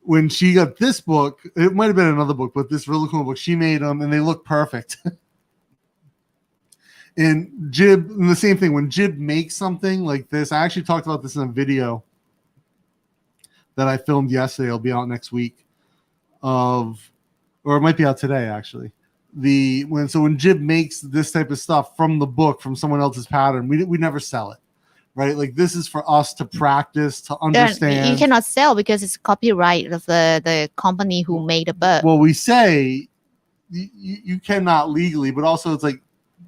when she got this book, it might have been another book, but this really cool book, she made them and they look perfect. And Jib, and the same thing, when Jib makes something like this, I actually talked about this in a video that I filmed yesterday. It'll be out next week or it might be out today actually, when Jib makes this type of stuff from the book, from someone else's pattern, we never sell it, right? Like this is for us to practice, to understand. You cannot sell because it's copyright of the company who made the book. Well, we say you cannot legally, but also it's like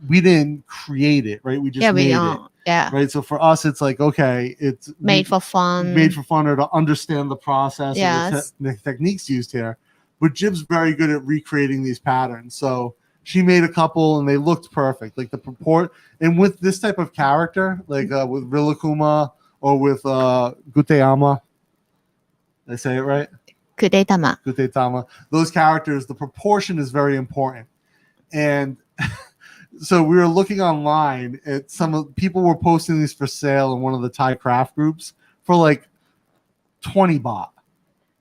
we didn't create it, right? We just made it. Yeah. Right. So for us, it's like, okay, it's made for fun or to understand the process yes. and the techniques used here. But Jib's very good at recreating these patterns. So she made a couple and they looked perfect. Like the purport. And with this type of character, like with Rilakuma or with Guteyama, did I say it right? Guteyama. Those characters, the proportion is very important. And so we were looking online at people were posting these for sale in one of the Thai craft groups for like 20 baht,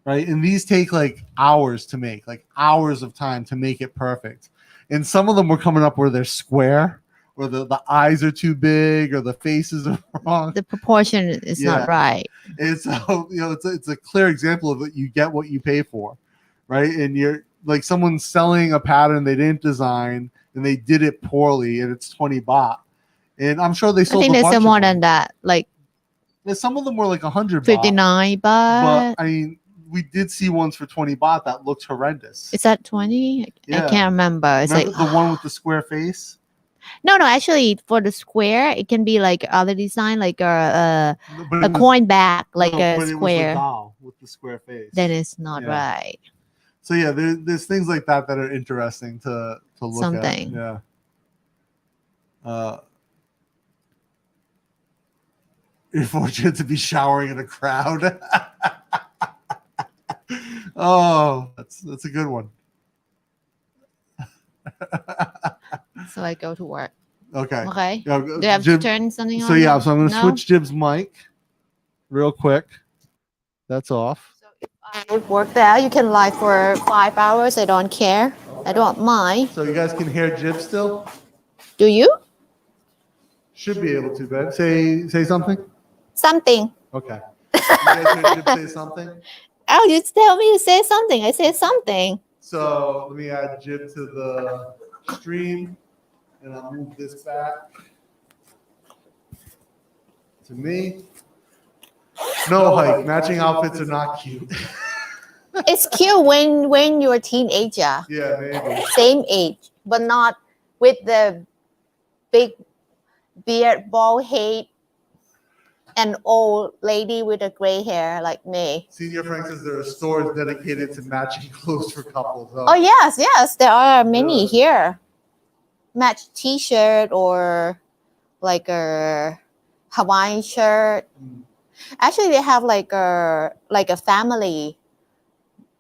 right? And these take like hours to make, like hours of time to make it perfect. And some of them were coming up where they're square, or the eyes are too big, or the faces are wrong. The proportion is not right. And so it's a clear example of that you get what you pay for, right? And you're like someone's selling a pattern they didn't design. And they did it poorly, and it's 20 baht. And I'm sure they sold. I think there's more than that. Like some of them were like 100 baht. 59 baht. But I mean, we did see ones for 20 baht that looked horrendous. Is that 20? Yeah. I can't remember. It's remember like the one with the square face. No, actually, for the square, it can be like other design, like a coin back, like a but square. It was the doll with the square face. Then it's not right. So yeah, there's things like that are interesting to look at. Yeah. You're fortunate to be showering in a crowd. Oh, that's a good one. So I go to work. Okay. Okay. Yeah, do you have to turn something on? So yeah, so I'm going to switch Jib's mic real quick. That's off. So if I work there, you can live for 5 hours. I don't care. I don't mind. So you guys can hear Jib still? Do you? Should be able to, Ben. Say something. Something. Okay. You guys hear Jib say something? Oh, you tell me to say something. I say something. So let me add Jib to the stream, and I'll move this back to me. No hike. Matching outfits are not cute. It's cute when you're a teenager. Yeah, maybe. Same age, but not with the big beard, bald head, and old lady with a gray hair like me. Senior Frank says there are stores dedicated to matching clothes for couples. Oh yes, there are many here. Match T-shirt or like a Hawaiian shirt. Actually, they have like a family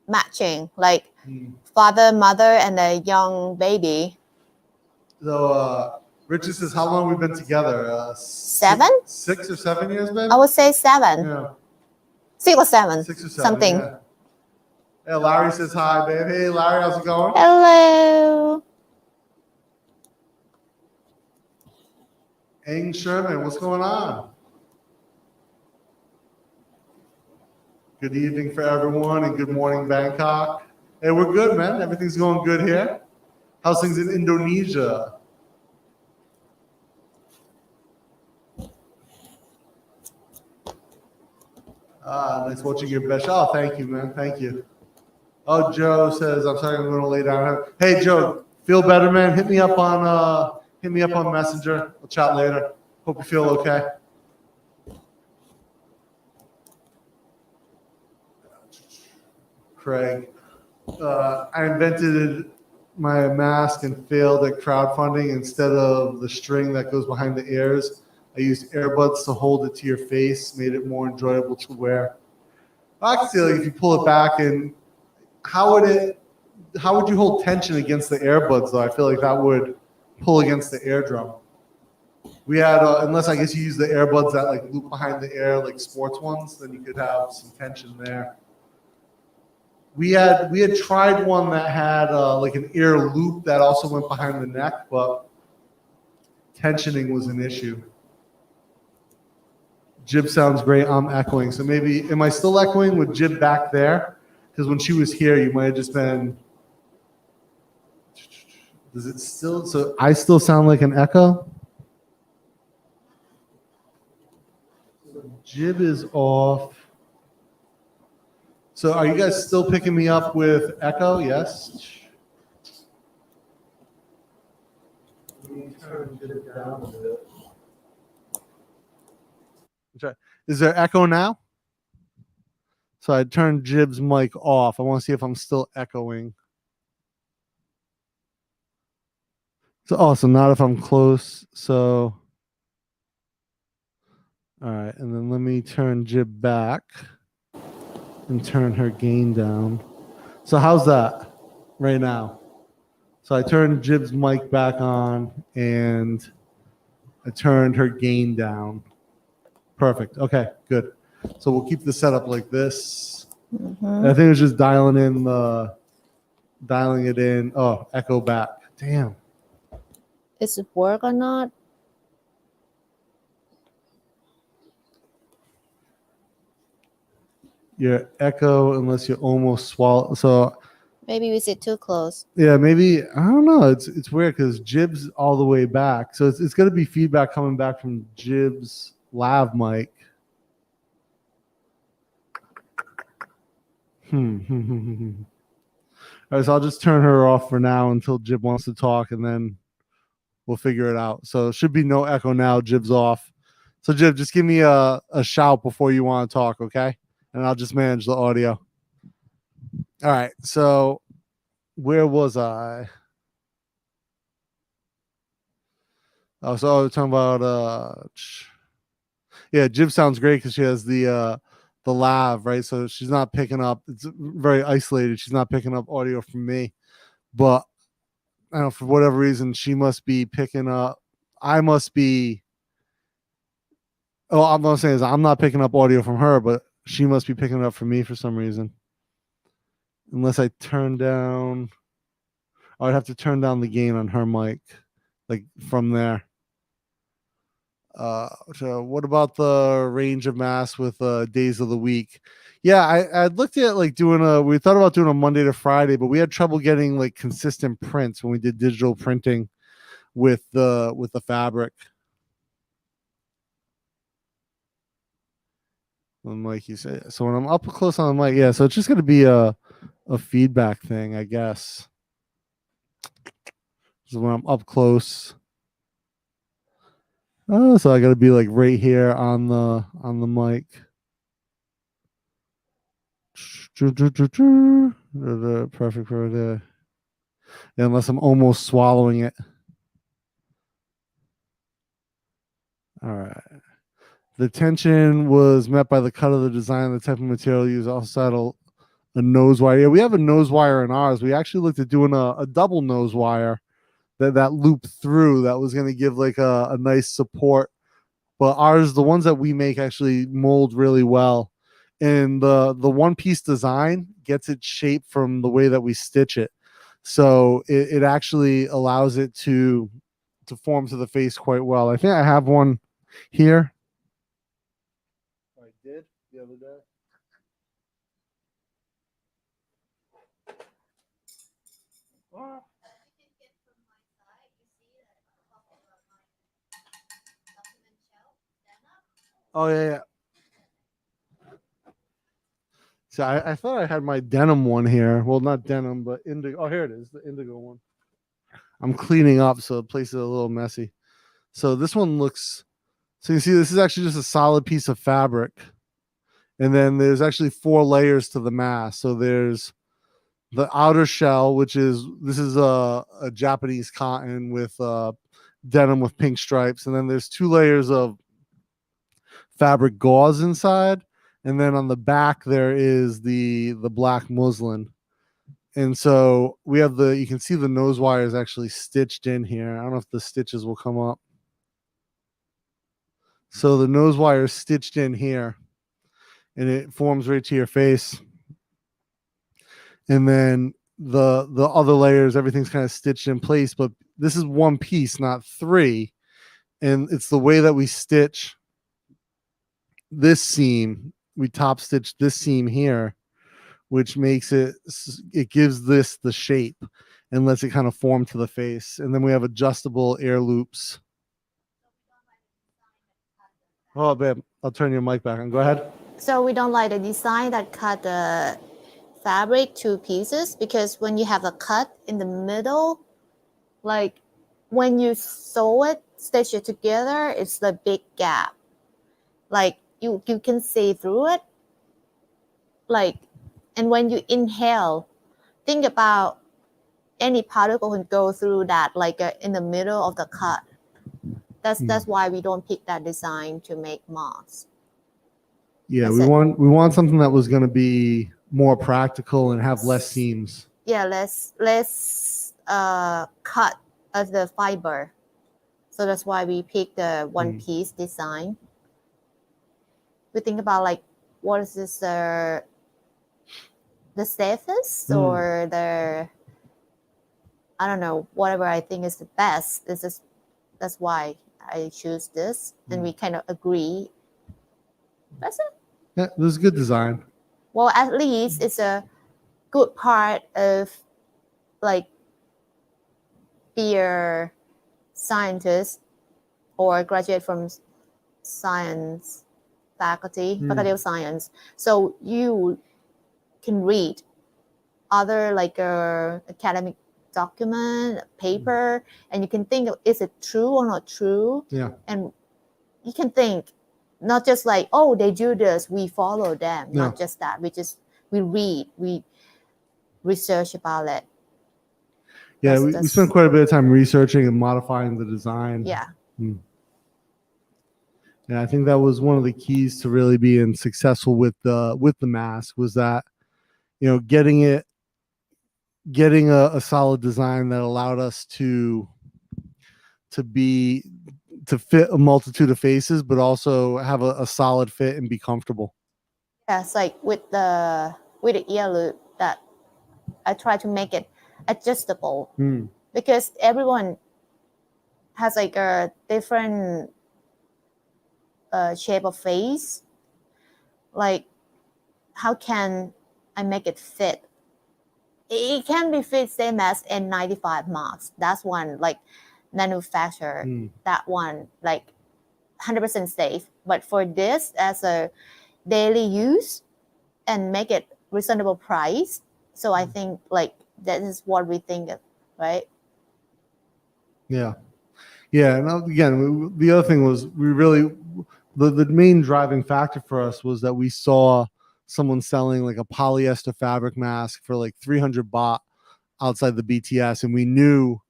matching, like father, mother, and a young baby. So Richard says, how long have we been together? 7? 6 or 7 years, babe? I would say 7. Yeah. 6 or 7. 6 or 7. Something. Yeah. Hey, Larry says hi, babe. Hey, Larry, how's it going? Hello. Ang Sherman, what's going on? Good evening for everyone and good morning, Bangkok. Hey, we're good, man. Everything's going good here. How's things in Indonesia? Nice watching your best. Oh, thank you, man. Thank you. Oh, Joe says, I'm sorry, I'm going to lay down. Hey, Joe, feel better, man? Hit me up on Messenger. We'll chat later. Hope you feel okay. Craig, I invented my mask and failed at crowdfunding. Instead of the string that goes behind the ears, I used earbuds to hold it to your face, made it more enjoyable to wear. Actually, if you pull it back, and how would you hold tension against the earbuds though? I feel like that would pull against the eardrum. We had, unless I guess you use the earbuds that like loop behind the ear, like sports ones, then you could have some tension there. We had tried one that had like an ear loop that also went behind the neck, but tensioning was an issue. Jib sounds great. I'm echoing. So maybe, am I still echoing with Jib back there? Because when she was here, you might have just been. Does it still? So I still sound like an echo. So jib is off. So are you guys still picking me up with echo? Yes. Let me turn jib down a bit. Is there echo now? So I turned Jib's mic off. I want to see if I'm still echoing. So not if I'm close. So all right, and then let me turn Jib back and turn her gain down. So how's that right now? So I turned Jib's mic back on and I turned her gain down. Perfect. Okay, good. So we'll keep the setup like this. And I think it's just dialing it in. Oh, echo back. Damn. Is it work or not? Your echo unless you almost swallow. So Maybe we sit too close. yeah, maybe I don't know. It's weird because Jib's all the way back, so it's going to be feedback coming back from Jib's lav mic. All right, so I'll just turn her off for now until Jib wants to talk, and then we'll figure it out. So it should be no echo now. Jib's off. So Jib, just give me a shout before you want to talk, okay? And I'll just manage the audio. All right. So where was I? Oh, so I was talking about yeah, Jib sounds great because she has the lav, right? So she's not picking up. It's very isolated. She's not picking up audio from me, but I don't know, for whatever reason she must be picking up. I must be. Oh, I'm not saying is I'm not picking up audio from her, but she must be picking it up from me for some reason. Unless I turn down, I'd have to turn down the gain on her mic, like from there. So what about the range of mass with days of the week? Yeah, I looked at like we thought about doing a Monday to Friday, but we had trouble getting like consistent prints when we did digital printing with the fabric. On the mic, you say. So when I'm up close on the mic, yeah. So it's just gonna be a feedback thing, I guess. So when I'm up close. Oh, so I gotta be like right here on the mic. Perfect for there. Yeah, unless I'm almost swallowing it. All right. The tension was met by the cut of the design, the type of material used. Also had a nose wire. Yeah, we have a nose wire in ours. We actually looked at doing a double nose wire that looped through. That was going to give like a nice support. But ours, the ones that we make, actually mold really well. And the one piece design gets its shape from the way that we stitch it. So it actually allows it to form to the face quite well. I think I have one here. I did the other day. Oh yeah. So I thought I had my denim one here. Well, not denim, but indigo. Oh, here it is, the indigo one. I'm cleaning up, so the place is a little messy. So this one looks. So you see, this is actually just a solid piece of fabric, and then there's actually 4 layers to the mask. So there's the outer shell, which is a Japanese cotton with denim with pink stripes, and then there's 2 layers of fabric gauze inside, and then on the back there is the black muslin. And so we have you can see the nose wire is actually stitched in here. I don't know if the stitches will come up. So the nose wire is stitched in here and it forms right to your face. And then the other layers, everything's kind of stitched in place, but this is one piece, not 3. And it's the way that we stitch this seam. We top stitch this seam here, which makes it gives this the shape. and lets it kind of form to the face. And then we have adjustable air loops. Oh, babe, I'll turn your mic back on. Go ahead. So we don't like the design that cut the fabric to pieces, because when you have a cut in the middle, like when you sew it, stitch it together, it's the big gap. Like you can see through it. Like, and when you inhale, think about any particle can go through that, like in the middle of the cut. That's why we don't pick that design to make masks. Yeah, That's we it. want something that was going to be more practical and have less seams. Yeah, less cut of the fiber. So that's why we pick the one piece design. We think about like, what is this, the safest or the, I don't know, whatever I think is the best. That's why I choose this, and we kind of agree. That's it. Yeah, this is good design. Well, at least it's a good part of like be a scientist or graduate from science faculty of science. So you can read other like academic document, paper, and you can think of, is it true or not true? Yeah. And you can think, not just like, oh, they do this, we follow them. Yeah. Not just that. We read, we research about it. Yeah, we spent quite a bit of time researching and modifying the design. Yeah. And I think that was one of the keys to really being successful with the mask, was that, you know, getting a solid design that allowed us to fit a multitude of faces, but also have a solid fit and be comfortable. Yeah, it's like with the ear loop that I try to make it adjustable, because everyone has like a different shape of face. Like, how can I make it fit? It can be fit same as N95 masks. That's one like manufacturer. That one like 100% safe. But for this as a daily use and make it reasonable price, so I think like that is what we think of, right? Yeah. And again, the other thing was the main driving factor for us was that we saw someone selling like a polyester fabric mask for like 300 baht outside the BTS, and we knew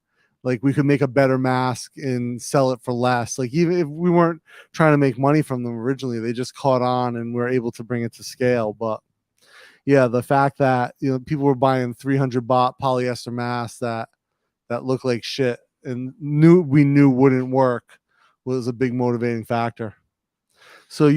like we could make a better mask and sell it for less. Like, even if we weren't trying to make money from them originally, they just caught on and we're able to bring it to scale. But yeah, the fact that, you know, people were buying 300 baht polyester masks that looked like shit and we knew wouldn't work was a big motivating factor. So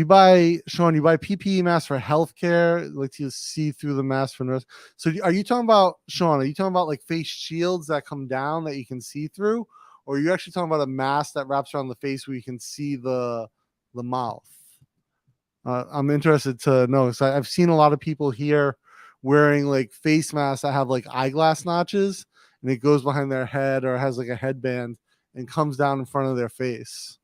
Sean, you buy PPE masks for healthcare, like to see through the mask for nurse. So are you talking about, Sean, are you talking about like face shields that come down that you can see through? Or are you actually talking about a mask that wraps around the face where you can see the mouth? I'm interested to know. So I've seen a lot of people here wearing like face masks that have like eyeglass notches, and it goes behind their head or has like a headband and comes down in front of their face.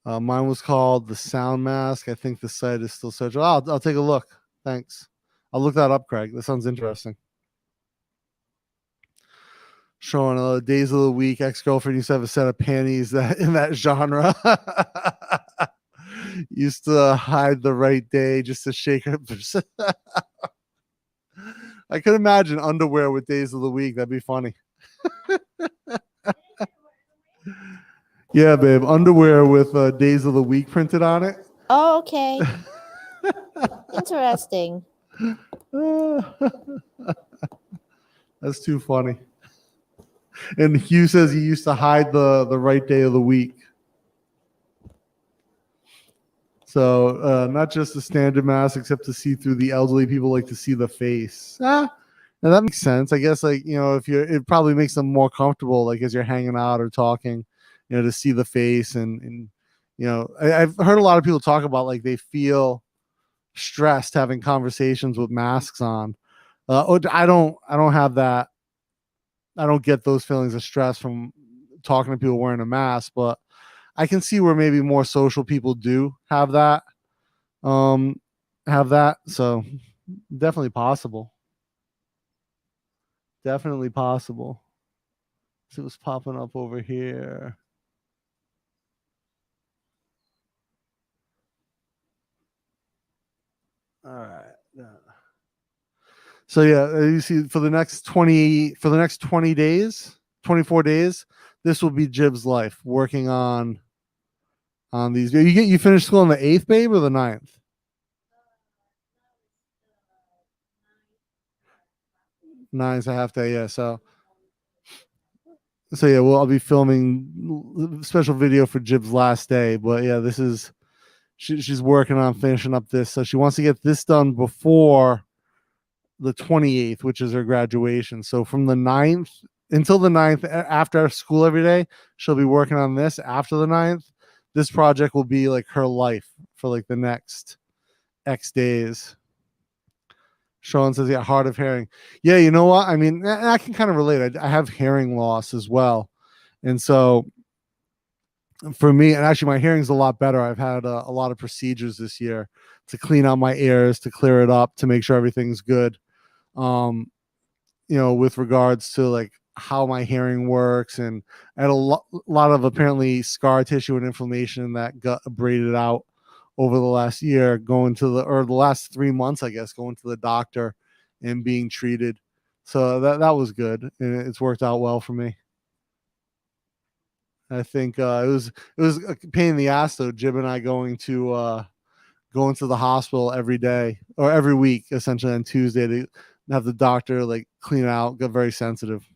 Mine was called the Sound Mask. I think the site is still searchable. I'll take a look. Thanks. I'll look that up, Craig. That sounds interesting. Showing days of the week. Ex-girlfriend used to have a set of panties that in that genre. Used to hide the right day just to shake her. I could imagine underwear with days of the week. That'd be funny. Yeah, babe. Underwear with days of the week printed on it. Oh, okay. Interesting. That's too funny. And Hugh says he used to hide the right day of the week. So not just the standard mask, except to see through. The elderly people like to see the face. Now that makes sense. I guess, like, you know, it probably makes them more comfortable, like as you're hanging out or talking, you know, to see the face. And you know, I've heard a lot of people talk about like they feel stressed having conversations with masks on. I don't have that. I don't get those feelings of stress from talking to people wearing a mask, but I can see where maybe more social people do have that. Um, have that. So definitely possible. Definitely possible. See what's popping up over here. All right. So yeah, you see for the next 20 days, 24 days, this will be Jib's life working on these. You finish school on the 8th, babe, or the 9th? 9's a half day, yeah. So yeah, well, I'll be filming special video for Jib's last day, but yeah, this is she's working on finishing up this. So she wants to get this done before the 28th, which is her graduation. So from the 9th until the 9th, after school every day, she'll be working on this. After the 9th, this project will be like her life for like the next X days. Sean says, yeah, hard of hearing. Yeah, you know what? I mean, I can kind of relate. I have hearing loss as well. And so for me, and actually my hearing's a lot better. I've had a lot of procedures this year to clean out my ears, to clear it up, to make sure everything's good. With regards to like how my hearing works, and I had a lot of apparently scar tissue and inflammation that got abraded out over the last year, the last 3 months, I guess, going to the doctor and being treated. So that was good, and it's worked out well for me. I think it was a pain in the ass though. Jib and I going to the hospital every day or every week, essentially on Tuesday, to have the doctor like clean it out. Got very sensitive.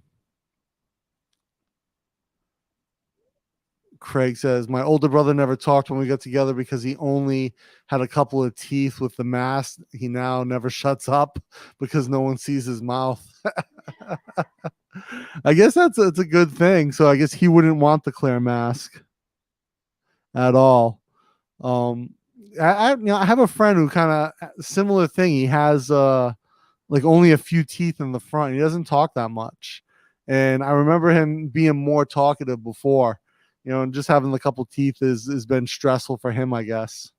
Craig says, my older brother never talked when we got together because he only had a couple of teeth with the mask. He now never shuts up because no one sees his mouth. I guess it's a good thing. So I guess he wouldn't want the clear mask at all. I have a friend who kind of similar thing. He has like only a few teeth in the front. He doesn't talk that much. And I remember him being more talkative before, and just having a couple teeth has been stressful for him, I guess.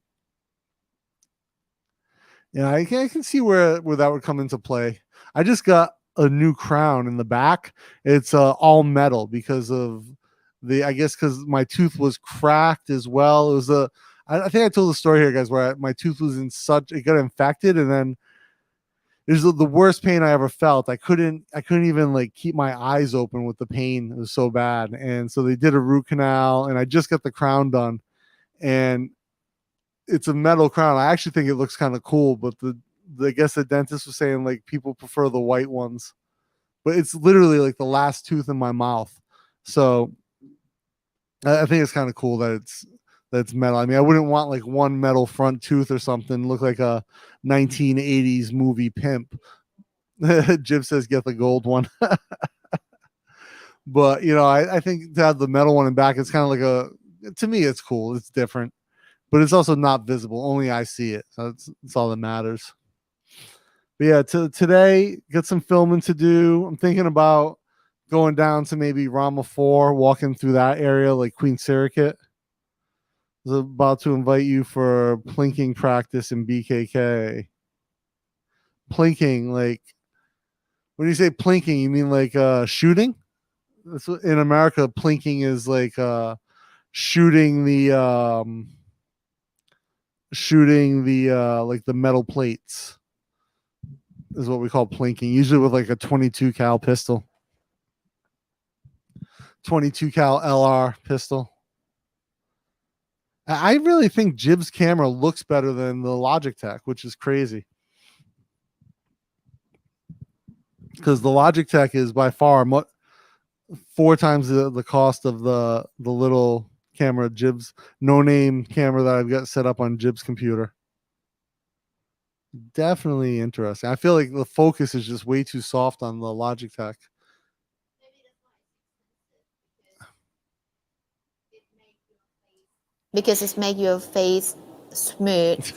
Yeah, I can see where that would come into play. I just got a new crown in the back. It's all metal because of because my tooth was cracked as well. It was I think I told the story here, guys, where my tooth was it got infected, and then it was the worst pain I ever felt. I couldn't even like keep my eyes open with the pain. It was so bad. And so they did a root canal, and I just got the crown done, and it's a metal crown. I actually think it looks kind of cool, but I guess the dentist was saying like people prefer the white ones, but it's literally like the last tooth in my mouth. So I think it's kind of cool that it's metal. I mean, I wouldn't want like one metal front tooth or something, look like a 1980s movie pimp. Jib says get the gold one. But I think to have the metal one in back, it's kind of like to me it's cool. It's different, but it's also not visible. Only I see it. So it's all that matters. But yeah, today, get some filming to do. I'm thinking about going down to maybe Rama 4, walking through that area like Queen Sirikit. I was about to invite you for plinking practice in BKK. Plinking, like, when you say plinking, you mean like shooting? In America, plinking is like shooting the like the metal plates is what we call plinking, usually with like a 22 cal pistol. 22 cal LR pistol. I really think Jib's camera looks better than the Logitech, which is crazy. Because the Logitech is by far 4 times the cost of the little camera, Jib's no-name camera that I've got set up on Jib's computer. Definitely interesting. I feel like the focus is just way too soft on the Logitech. Because it makes your face smooth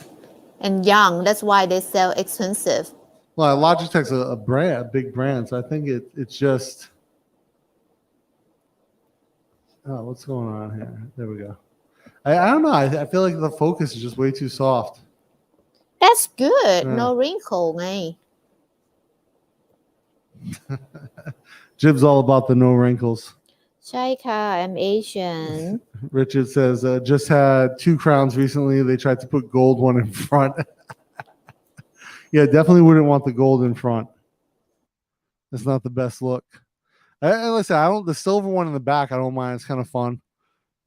and young. That's why they sell expensive. Well, Logitech's a brand, a big brand, so I think it's just. Oh, what's going on here? There we go. I don't know. I feel like the focus is just way too soft. That's good. Yeah. No wrinkle, ngay. Jib's all about the no wrinkles. ใช่ค่ะ I'm Asian. Richard says, just had 2 crowns recently. They tried to put gold one in front. Yeah, definitely wouldn't want the gold in front. It's not the best look. Listen, the silver one in the back, I don't mind. It's kind of fun,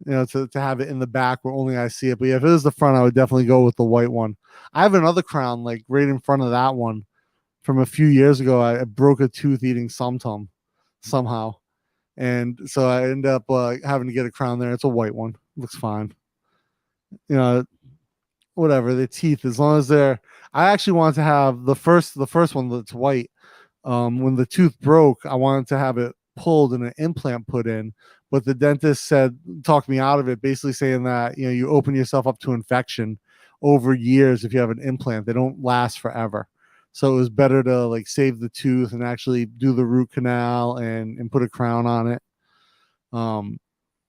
to have it in the back where only I see it. But yeah, if it was the front, I would definitely go with the white one. I have another crown like right in front of that one from a few years ago. I broke a tooth eating somtum somehow. And so I end up having to get a crown there. It's a white one. Looks fine. Whatever, the teeth, as long as they're. I actually want to have the first one that's white. When the tooth broke, I wanted to have it pulled and an implant put in, but the dentist talked me out of it, basically saying that you open yourself up to infection over years if you have an implant. They don't last forever. So it was better to like save the tooth and actually do the root canal and put a crown on it.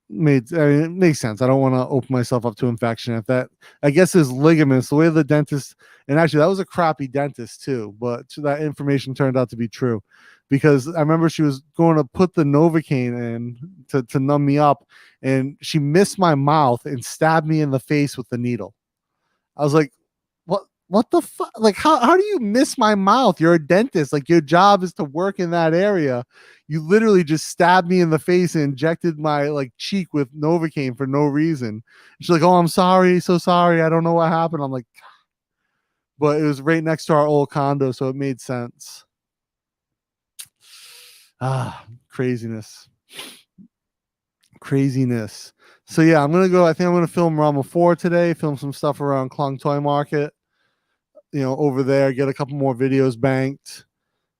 It makes sense. I don't want to open myself up to infection. If that, I guess, is ligaments. The way the dentist, and actually that was a crappy dentist too, but that information turned out to be true, because I remember she was going to put the Novocaine in to numb me up, and she missed my mouth and stabbed me in the face with the needle. I was like, what the fuck? Like, how do you miss my mouth? You're a dentist. Like, your job is to work in that area. You literally just stabbed me in the face and injected my like cheek with Novocaine for no reason. She's like, oh, I'm sorry. So sorry. I don't know what happened. I'm like, but it was right next to our old condo, so it made sense. Craziness. So yeah, I'm going to go. I think I'm going to film Rama 4 today, film some stuff around Klong Toy Market. Over there, get a couple more videos banked,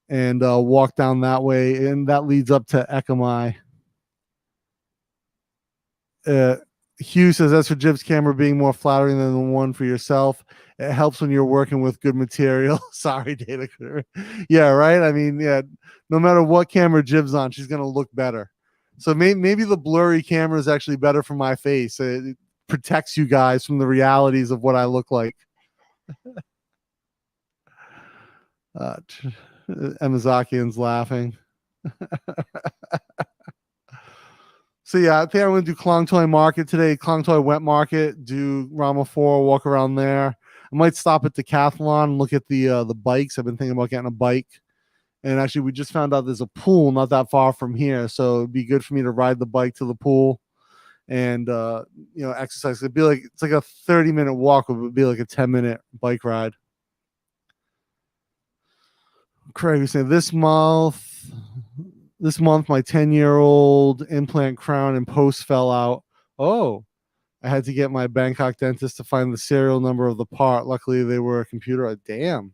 and walk down that way, and that leads up to Ekamai. Hugh says, that's for Jib's camera being more flattering than the one for yourself. It helps when you're working with good material. Sorry, Data. Yeah, right? I mean, yeah, no matter what camera Jib's on, she's going to look better. So maybe the blurry camera is actually better for my face. It protects you guys from the realities of what I look like. Amazakian's laughing. So yeah, I think I'm going to do Klong Toy Market today. Klong Toy Wet Market. Do Rama 4. Walk around there. I might stop at Decathlon and look at the bikes. I've been thinking about getting a bike. And actually, we just found out there's a pool not that far from here, so it'd be good for me to ride the bike to the pool and exercise. It's like a 30-minute walk. It would be like a 10-minute bike ride. Craig was saying this month my 10-year-old implant crown and post fell out. Oh, I had to get my Bangkok dentist to find the serial number of the part. Luckily, they were a computer. Damn.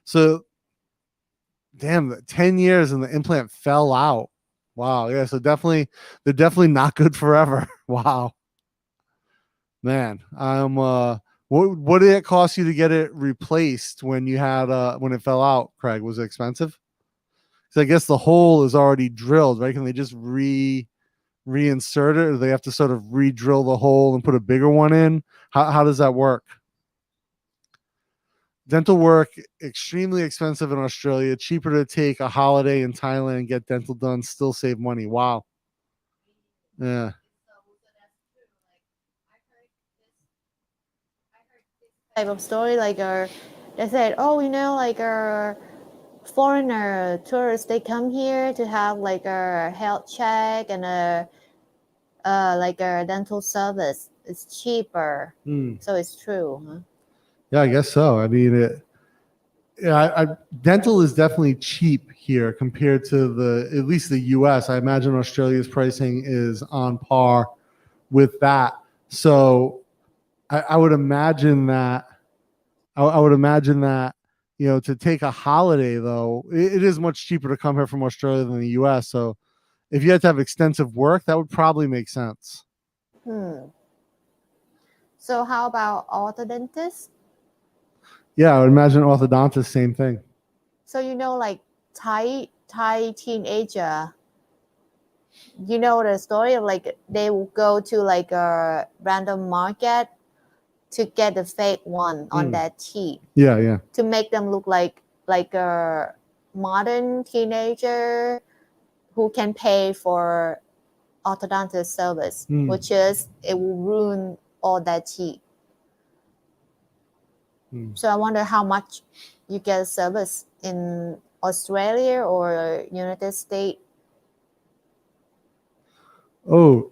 So, 10 years and the implant fell out. Wow. Yeah. So they're definitely not good forever. Wow. Man, what did it cost you to get it replaced when you had when it fell out, Craig? Was it expensive? Because I guess the hole is already drilled, right? Can they just reinsert it, or do they have to sort of re-drill the hole and put a bigger one in? How does that work? Dental work extremely expensive in Australia. Cheaper to take a holiday in Thailand and get dental done, still save money. Wow. Yeah. Type of story like they said, oh, like a foreigner tourists, they come here to have like a health check and like a dental service. It's cheaper. So it's true, huh? Yeah, I guess so. I mean, dental is definitely cheap here compared to at least the US. I imagine Australia's pricing is on par with that. So I would imagine that to take a holiday, though, it is much cheaper to come here from Australia than the US. So if you had to have extensive work, that would probably make sense. So how about orthodontist? Yeah, I would imagine orthodontist, same thing. So you know, like Thai teenager. You know the story of like they will go to like a random market to get the fake one on their teeth. Yeah. To make them look like a modern teenager who can pay for orthodontist service, which is it will ruin all their teeth. So I wonder how much you get service in Australia or United States. Oh,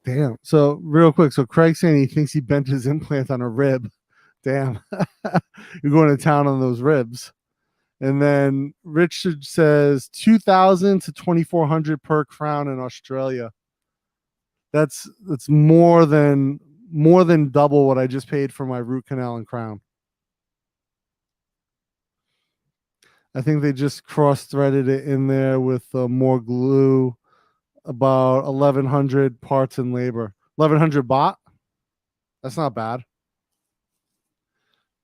damn. So real quick, so Craig's saying he thinks he bent his implant on a rib. Damn. You're going to town on those ribs. And then Richard says 2,000 to 2,400 per crown in Australia. That's more than double what I just paid for my root canal and crown. I think they just cross-threaded it in there with more glue. About 1,100 parts and labor. 1,100 baht. That's not bad.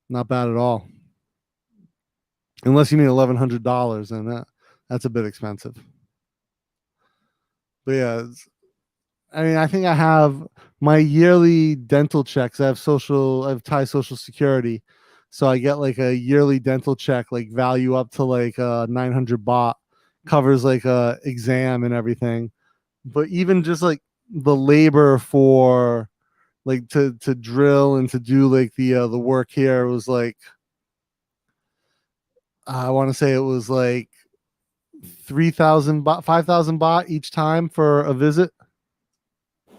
Not bad at all. Unless you mean $1,100, and that's a bit expensive. But yeah, I mean, I think I have my yearly dental checks. I have Thai Social Security, so I get like a yearly dental check, like value up to like 900 baht, covers like a exam and everything. But even just like the labor for like to drill and to do like the work here was like, I want to say it was like 3,000 baht, 5,000 baht each time for a visit.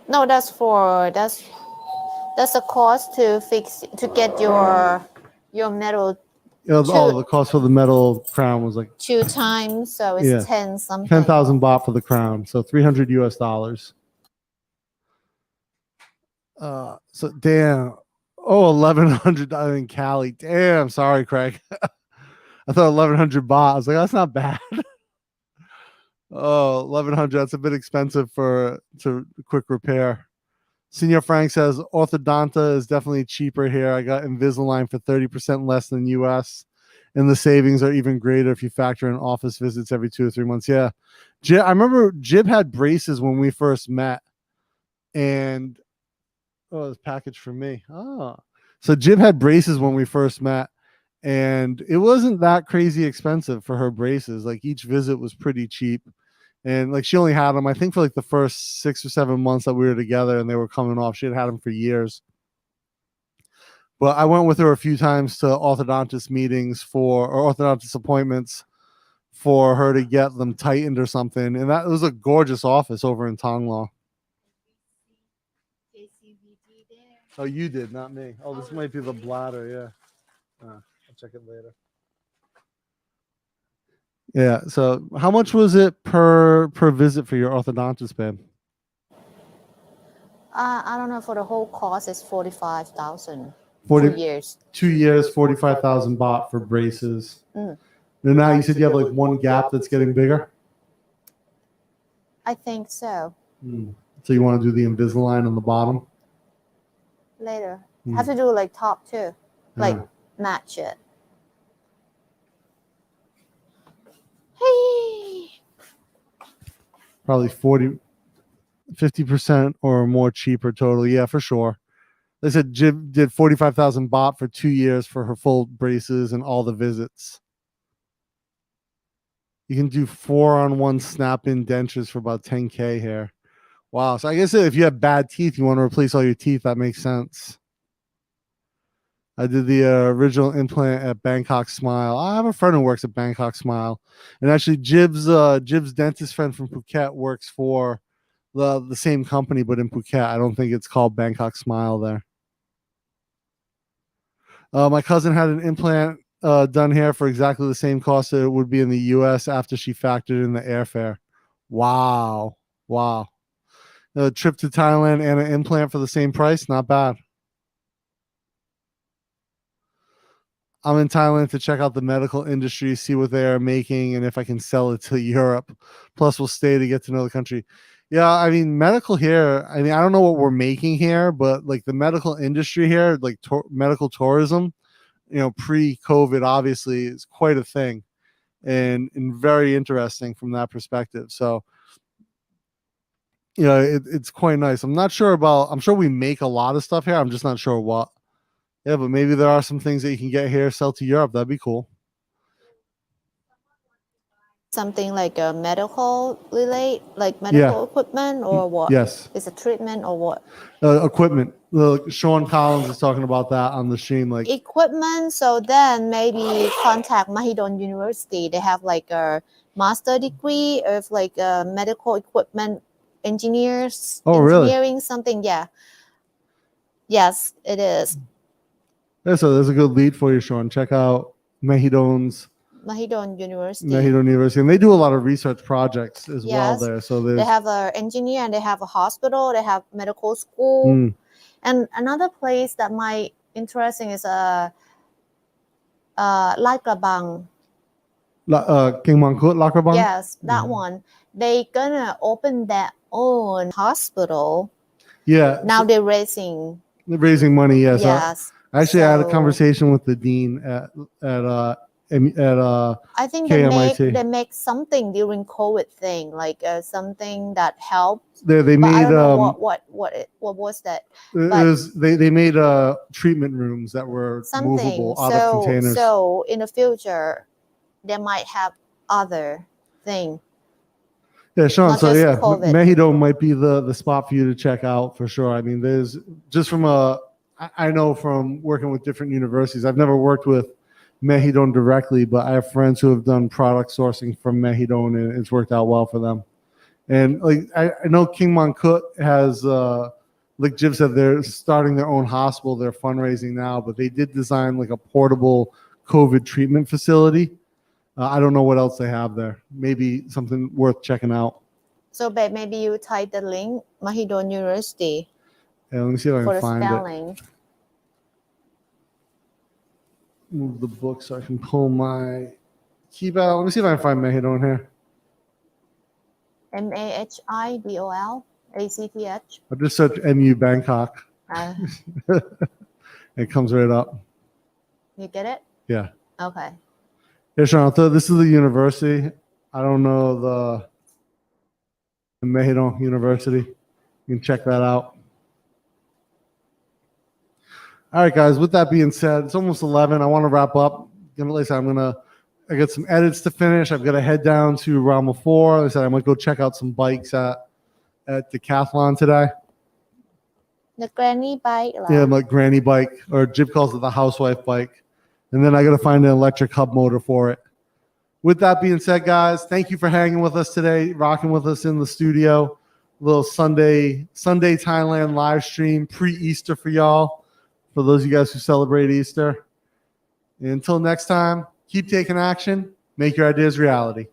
No, that's the cost to get your metal. The cost for the metal crown was like 2 times, so it's 10 something. 10,000 baht for the crown, so $300 US. So damn. Oh, $1,100 in Cali. Damn, sorry, Craig. I thought 1,100 baht. I was like, that's not bad. Oh, 1,100. That's a bit expensive for quick repair. Senior Frank says orthodonta is definitely cheaper here. I got Invisalign for 30% less than US, and the savings are even greater if you factor in office visits every 2 or 3 months. Yeah, I remember Jib had braces when we first met, and this package for me. So Jib had braces when we first met, and it wasn't that crazy expensive for her braces. Like each visit was pretty cheap. And like she only had them, I think, for like the first 6 or 7 months that we were together, and they were coming off. She had them for years. But I went with her a few times to orthodontist meetings or orthodontist appointments for her to get them tightened or something. And that was a gorgeous office over in Tonglaw. Oh, you did, not me. Oh, this might be the bladder. Yeah. I'll check it later. Yeah. So how much was it per visit for your orthodontist, babe? I don't know. For the whole course, it's 45,000. 2 years. 2 years, 45,000 baht for braces. And now you said you have like one gap that's getting bigger? I think so. So you want to do the Invisalign on the bottom? Later. Have to do like top too. Like match it. Hey. Probably 50% or more cheaper total. Yeah, for sure. They said Jib did 45,000 baht for 2 years for her full braces and all the visits. You can do 4-on-1 snap-in dentures for about 10K here. Wow. So I guess if you have bad teeth, you want to replace all your teeth. That makes sense. I did the original implant at Bangkok Smile. I have a friend who works at Bangkok Smile. And actually, Jib's dentist friend from Phuket works for the same company, but in Phuket. I don't think it's called Bangkok Smile there. My cousin had an implant done here for exactly the same cost that it would be in the US after she factored in the airfare. Wow. A trip to Thailand and an implant for the same price? Not bad. I'm in Thailand to check out the medical industry, see what they are making, and if I can sell it to Europe. Plus, we'll stay to get to know the country. Yeah, I mean, medical here, I mean, I don't know what we're making here, but like the medical industry here, like medical tourism, pre-COVID, obviously, is quite a thing, and very interesting from that perspective. So, it's quite nice. I'm sure we make a lot of stuff here. I'm just not sure what. Yeah, but maybe there are some things that you can get here, sell to Europe. That'd be cool. Something like a medical medical equipment, or what? Yes. It's a treatment or what? Equipment. Sean Collins is talking about that on the stream. Like Equipment. So then maybe contact Mahidol University. They have like a master degree of like medical equipment engineers. Oh, really? Engineering something. Yeah. Yes, it is. Yeah, so there's a good lead for you, Sean. Check out Mahidol University, and they do a lot of research projects as well there. So they have an engineer, and they have a hospital, they have medical school. And another place that might interesting is Lat Krabang. King Mongkut, Lat Krabang? Yes, that one. They gonna open their own hospital. Yeah. Now they're raising money. Yes. Yes. Actually, I had a conversation with the dean at I think KMIT. they make something during COVID thing, like something that helped. They made I don't know what was that? They made treatment rooms that were movable out of containers. So in the future, they might have other thing. Yeah, Sean. Not So just yeah, COVID. Mahidol might be the spot for you to check out for sure. I mean, there's just I know from working with different universities. I've never worked with Mahidol directly, but I have friends who have done product sourcing from Mahidol, and it's worked out well for them. And like I know King Mongkut has, like Jiv said, they're starting their own hospital. They're fundraising now, but they did design like a portable COVID treatment facility. I don't know what else they have there. Maybe something worth checking out. So, babe, maybe you type the link Mahidol University. Yeah, let me see if I can find spelling. it. Move the book so I can pull my keypad. Let me see if I can find Mahidol in here. MAHIDOL I just searched MU Bangkok. It comes right up. You get it? Yeah. Okay. Yeah, Sean, this is the university. I don't know the Mahidol University. You can check that out. All right, guys. With that being said, it's almost 11. I want to wrap up. I got some edits to finish. I've got to head down to Rama 4. Like I said, I might go check out some bikes at Decathlon today. The granny bike. Yeah, my granny bike, or Jib calls it the housewife bike. And then I got to find an electric hub motor for it. With that being said, guys, thank you for hanging with us today, rocking with us in the studio. A little Sunday Thailand live stream, pre-Easter for y'all, for those of you guys who celebrate Easter. And until next time, keep taking action, make your ideas reality.